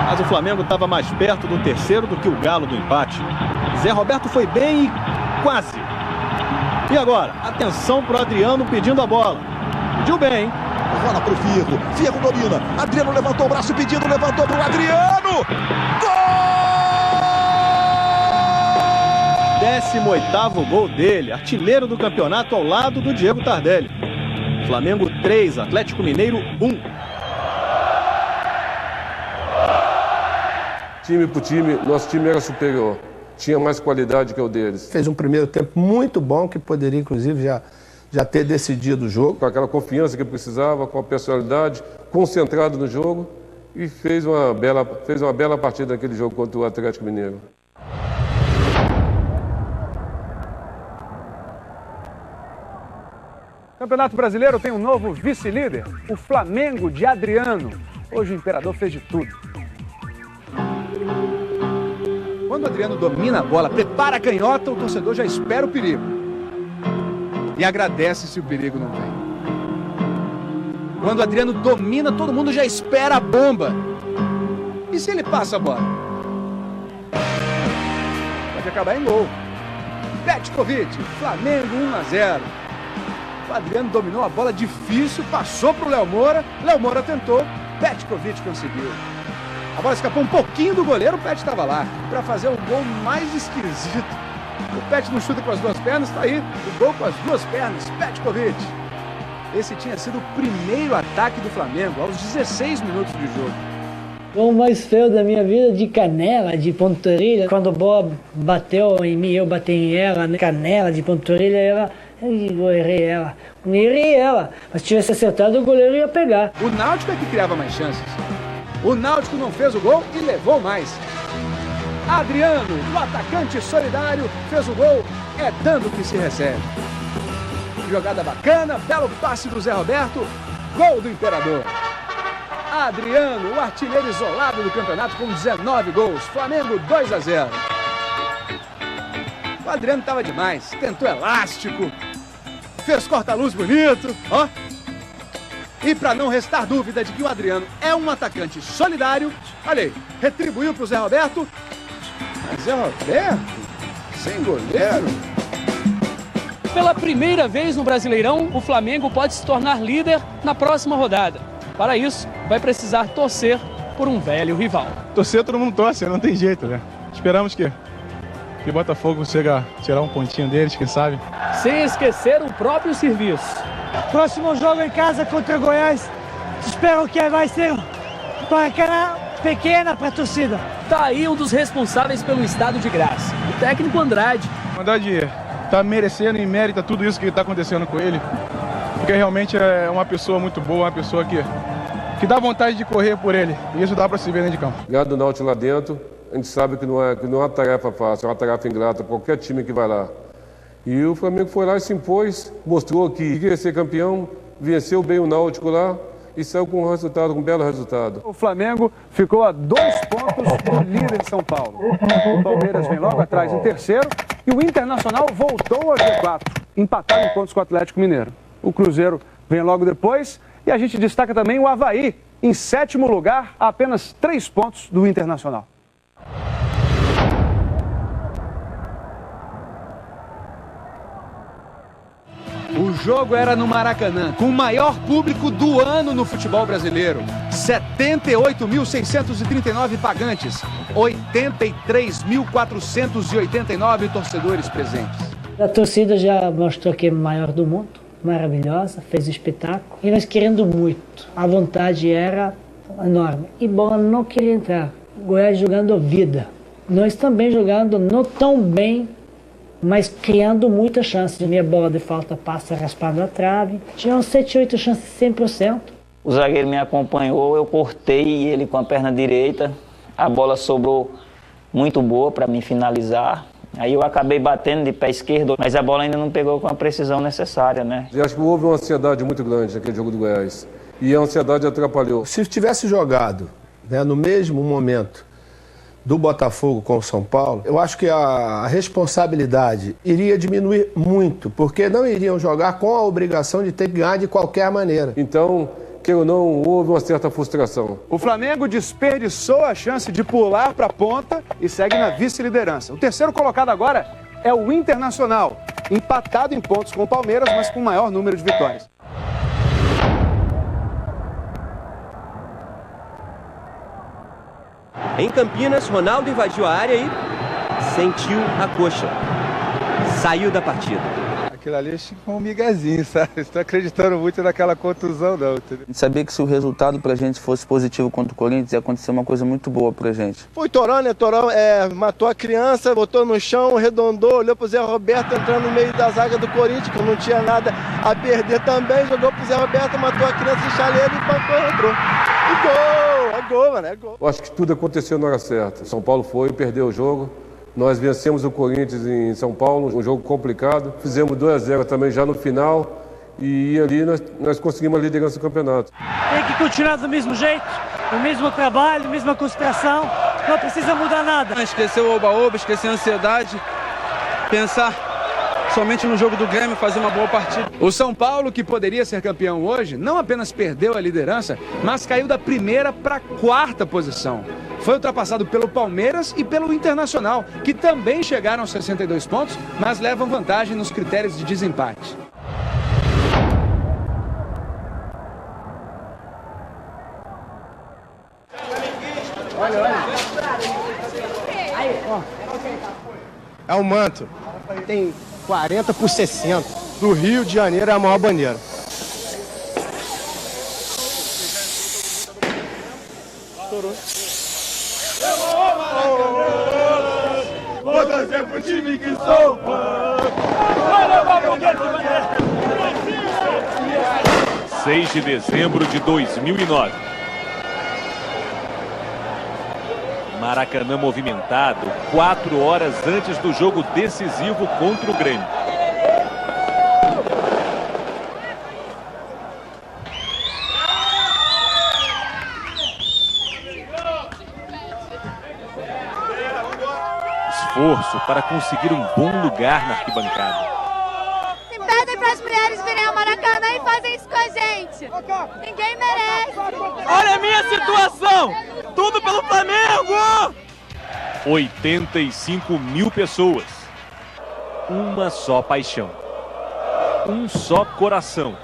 Mas o Flamengo estava mais perto do 3º do que o Galo do empate. Zé Roberto foi bem e quase. E agora, atenção pro Adriano pedindo a bola. Pediu bem, hein? Rola pro Firro, Firro domina. Adriano levantou o braço pedindo, levantou pro Adriano. Gol! 18º gol dele, artilheiro do campeonato ao lado do Diego Tardelli. Flamengo 3, Atlético Mineiro 1. Time por time, nosso time era superior. Tinha mais qualidade que o deles. Fez um primeiro tempo muito bom, que poderia, inclusive, já ter decidido o jogo. Com aquela confiança que precisava, com a personalidade, concentrado no jogo. E fez uma bela partida naquele jogo contra o Atlético Mineiro. Campeonato Brasileiro tem um novo vice-líder, o Flamengo de Adriano. Hoje o Imperador fez de tudo. Quando o Adriano domina a bola, prepara a canhota, o torcedor já espera o perigo. E agradece se o perigo não vem. Quando o Adriano domina, todo mundo já espera a bomba. E se ele passa a bola? Pode acabar em gol. Petkovic, Flamengo 1-0. O Adriano dominou a bola difícil, passou para o Léo Moura tentou, Petkovic conseguiu. A bola escapou um pouquinho do goleiro, o Pet estava lá para fazer o gol mais esquisito. O Pet não chuta com as duas pernas, está aí, o gol com as duas pernas, Petkovic. Esse tinha sido o primeiro ataque do Flamengo, aos 16 minutos de jogo. O mais feio da minha vida, de canela, de pontarilha. Quando a bola bateu em mim, eu bati em ela, né? Canela de pontarilha, eu errei ela. Não errei ela, mas se tivesse acertado, o goleiro ia pegar. O Náutico é que criava mais chances. O Náutico não fez o gol e levou mais. Adriano, o atacante solidário, fez o gol. É dando que se recebe. Jogada bacana, belo passe do Zé Roberto. Gol do Imperador. Adriano, o artilheiro isolado do campeonato com 19 gols. Flamengo 2-0. O Adriano estava demais. Tentou elástico. Fez corta-luz bonito. Ó. E para não restar dúvida de que o Adriano é um atacante solidário, olha aí, retribuiu para o Zé Roberto. Mas Zé Roberto, sem goleiro. Pela primeira vez no Brasileirão, o Flamengo pode se tornar líder na próxima rodada. Para isso, vai precisar torcer por um velho rival. Torcer, todo mundo torce, não tem jeito, né? Esperamos que o Botafogo chega a tirar um pontinho deles, quem sabe. Sem esquecer o próprio serviço. Próximo jogo em casa contra Goiás. Espero que vai ser uma cara pequena para a torcida. Tá aí um dos responsáveis pelo estado de graça, o técnico Andrade. O Andrade tá merecendo e mérita tudo isso que está acontecendo com ele. Porque realmente é uma pessoa muito boa, uma pessoa que dá vontade de correr por ele. E isso dá para se ver dentro de campo. Ganhar do Náutico lá dentro, a gente sabe que não é uma tarefa fácil, é uma tarefa ingrata para qualquer time que vai lá. E o Flamengo foi lá e se impôs, mostrou que queria ser campeão, venceu bem o Náutico lá e saiu com um belo resultado. O Flamengo ficou a 2 pontos do líder São Paulo. O Palmeiras vem logo atrás em terceiro e o Internacional voltou ao G4, empatado em pontos com o Atlético Mineiro. O Cruzeiro vem logo depois e a gente destaca também o Avaí, em 7º lugar, a apenas 3 pontos do Internacional. O jogo era no Maracanã, com o maior público do ano no futebol brasileiro. 78.639 pagantes, 83.489 torcedores presentes. A torcida já mostrou que é a maior do mundo, maravilhosa, fez espetáculo. E nós querendo muito, a vontade era enorme. E bola não queria entrar, Goiás jogando vida. Nós também jogando não tão bem, mas criando muita chance. Minha bola de falta passa raspando a trave. Tinha uns 7, 8 chances 100%. O zagueiro me acompanhou, eu cortei ele com a perna direita. A bola sobrou muito boa para mim finalizar. Aí eu acabei batendo de pé esquerdo, mas a bola ainda não pegou com a precisão necessária, né? Eu acho que houve uma ansiedade muito grande naquele jogo do Goiás. E a ansiedade atrapalhou. Se tivesse jogado, né, no mesmo momento do Botafogo com o São Paulo, eu acho que a responsabilidade iria diminuir muito, porque não iriam jogar com a obrigação de ter que ganhar de qualquer maneira. Então, queira ou não, houve uma certa frustração. O Flamengo desperdiçou a chance de pular para a ponta e segue na vice-liderança. O terceiro colocado agora é o Internacional, empatado em pontos com o Palmeiras, mas com maior número de vitórias. Em Campinas, Ronaldo invadiu a área e sentiu a coxa. Saiu da partida. Aquilo ali ficou um miguezinho, sabe? Estou acreditando muito naquela contusão, não. Entendeu? A gente sabia que se o resultado pra gente fosse positivo contra o Corinthians, ia acontecer uma coisa muito boa pra gente. Foi Toró, né? Toró matou a criança, botou no chão, arredondou, olhou pro Zé Roberto entrando no meio da zaga do Corinthians, que não tinha nada a perder também, jogou pro Zé Roberto, matou a criança de chaleiro e entrou. E gol! É gol, mano, é gol. Eu acho que tudo aconteceu na hora certa. São Paulo foi, perdeu o jogo. Nós vencemos o Corinthians em São Paulo, um jogo complicado. Fizemos 2-0 também já no final. E ali nós conseguimos a liderança do campeonato. Tem que continuar do mesmo jeito, o mesmo trabalho, a mesma concentração. Não precisa mudar nada. Esquecer o oba-oba, esquecer a ansiedade. Pensar somente no jogo do Grêmio, fazer uma boa partida. O São Paulo, que poderia ser campeão hoje, não apenas perdeu a liderança, mas caiu da 1ª para a 4ª posição. Foi ultrapassado pelo Palmeiras e pelo Internacional, que também chegaram aos 62 pontos, mas levam vantagem nos critérios de desempate. É o manto. Tem 40 por 60. Do Rio de Janeiro é a maior bandeira. Estourou. Vou torcer pro time que sou fã. 6 de dezembro de 2009. Maracanã movimentado, 4 horas antes do jogo decisivo contra o Grêmio. Esforço para conseguir um bom lugar na arquibancada. Se pedem para as mulheres virem ao Maracanã e fazem isso com a gente. Ninguém merece. Olha a minha situação. Tudo pelo Flamengo. 85 mil pessoas. Uma só paixão. Um só coração.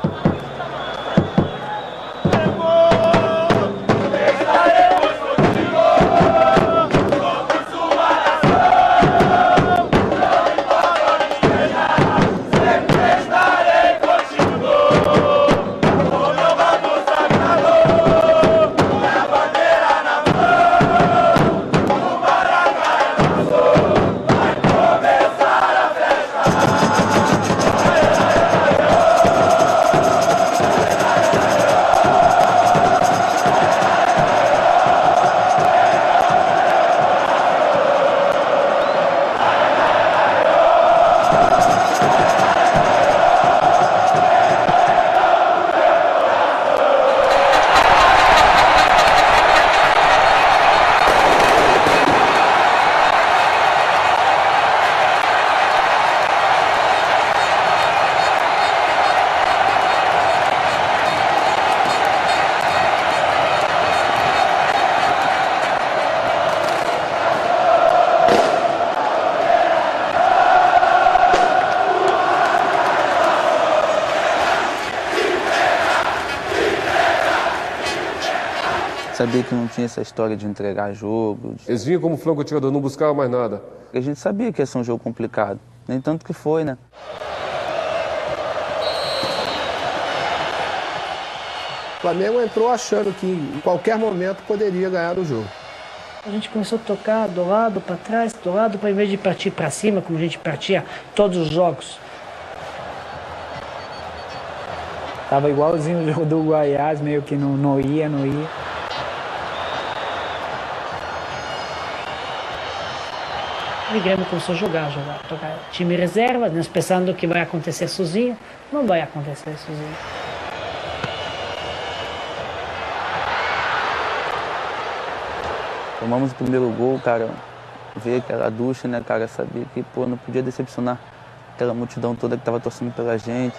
Sabia que não tinha essa história de entregar jogo. Eles vinham como franco-atirador, não buscavam mais nada. A gente sabia que ia ser um jogo complicado. Nem tanto que foi, né? O Flamengo entrou achando que em qualquer momento poderia ganhar o jogo. A gente começou a tocar do lado para trás, do lado, para, em vez de partir para cima, como a gente partia todos os jogos. Tava igualzinho o jogo do Goiás, meio que não ia. O Grêmio começou a jogar, tocar time reserva, nós pensando que vai acontecer sozinho. Não vai acontecer sozinho. Tomamos o primeiro gol, cara, ver aquela ducha, né, cara, sabia que, pô, não podia decepcionar aquela multidão toda que tava torcendo pela gente.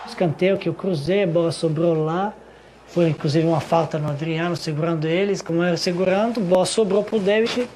Escanteio que eu cruzei, a bola sobrou lá. Foi inclusive uma falta no Adriano, segurando eles. Como era segurando, a bola sobrou pro David.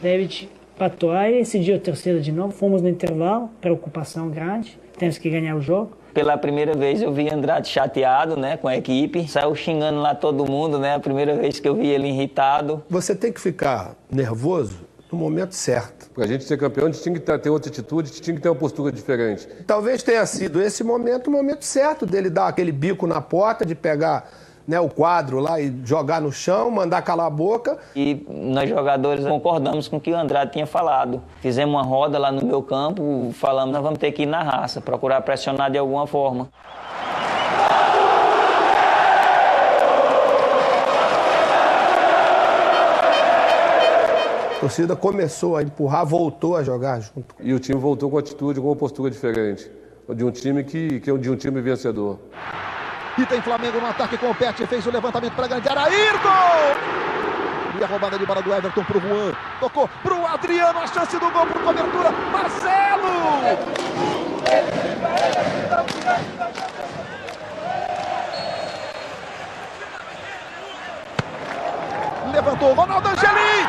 David patou. Aí esse dia a torcida de novo. Fomos no intervalo, preocupação grande. Temos que ganhar o jogo. Pela primeira vez eu vi Andrade chateado, né, com a equipe. Saiu xingando lá todo mundo, né? A primeira vez que eu vi ele irritado. Você tem que ficar nervoso no momento certo. Para a gente ser campeão, a gente tinha que ter outra atitude, a gente tinha que ter uma postura diferente. Talvez tenha sido esse momento, o momento certo dele dar aquele bico na porta, de pegar, né, o quadro lá e jogar no chão, mandar calar a boca. E nós jogadores concordamos com o que o Andrade tinha falado. Fizemos uma roda lá no meu campo, falamos, nós vamos ter que ir na raça, procurar pressionar de alguma forma. A torcida começou a empurrar, voltou a jogar junto. E o time voltou com atitude, com uma postura diferente. De um time que é de um time vencedor. E tem Flamengo no ataque com o Pet, fez o levantamento para a grande área. Ayrton! E a roubada de bola do Everton pro Juan. Tocou pro Adriano, a chance do gol por cobertura. Marcelo! Levantou Ronaldo Angelim!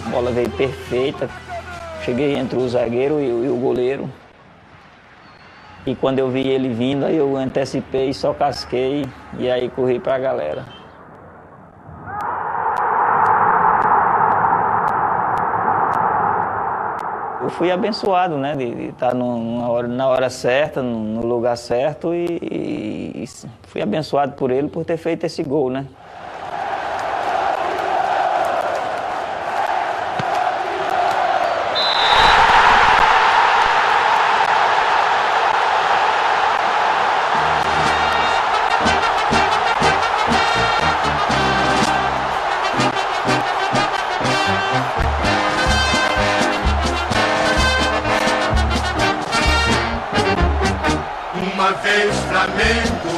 A bola veio perfeita, cheguei entre o zagueiro e o goleiro. E quando eu vi ele vindo, aí eu antecipei, só casquei e aí corri para a galera. Eu fui abençoado, né, de estar na hora certa, no lugar certo e fui abençoado por ele por ter feito esse gol, né. Uma vez Flamengo,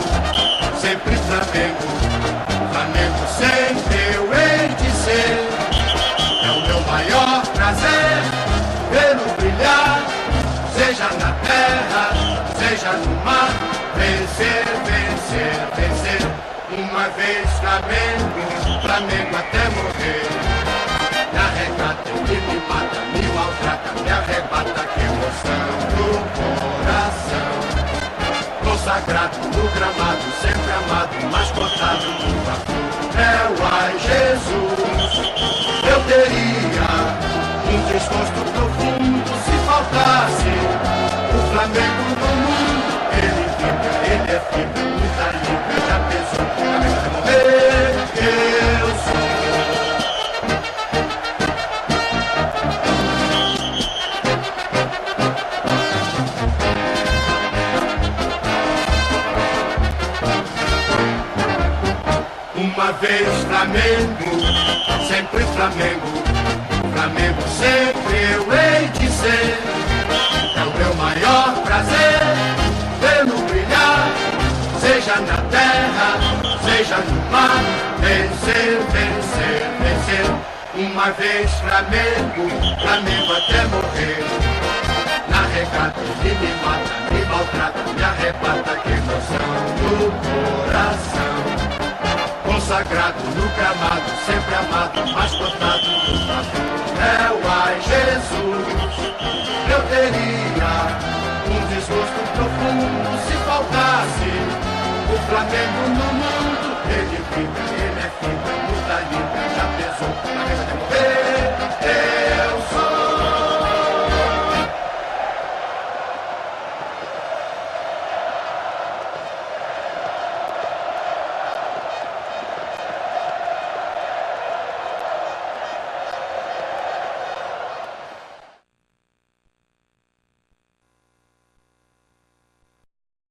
sempre Flamengo, Flamengo sempre eu hei de ser. É o meu maior prazer vê-lo brilhar, seja na terra, seja no mar. Vencer, vencer, vencer. Uma vez Flamengo, Flamengo até morrer. Me arrecata, ele me mata, me maltrata, me arrebata, que emoção do coração. Consagrado no gramado, sempre amado, mas cotado no papel. Ai Jesus, eu teria um desgosto profundo se faltasse o Flamengo no mundo. Ele vibra, ele é fibra, luta livre, já pensou, Flamengo vai morrer, eu sou. Uma vez Flamengo, sempre Flamengo, Flamengo sempre eu hei de ser. É o meu maior prazer vê-lo brilhar, seja na terra, seja no mar. Vencer, vencer, vencer. Uma vez Flamengo, Flamengo até morrer. Na regata ele me mata, me maltrata, me arrebata, que emoção do coração. Consagrado no gramado, sempre amado, mas cotado no papel. Ai Jesus, eu teria um desgosto profundo se faltasse o Flamengo no mundo. Ele fica, ele é fibra,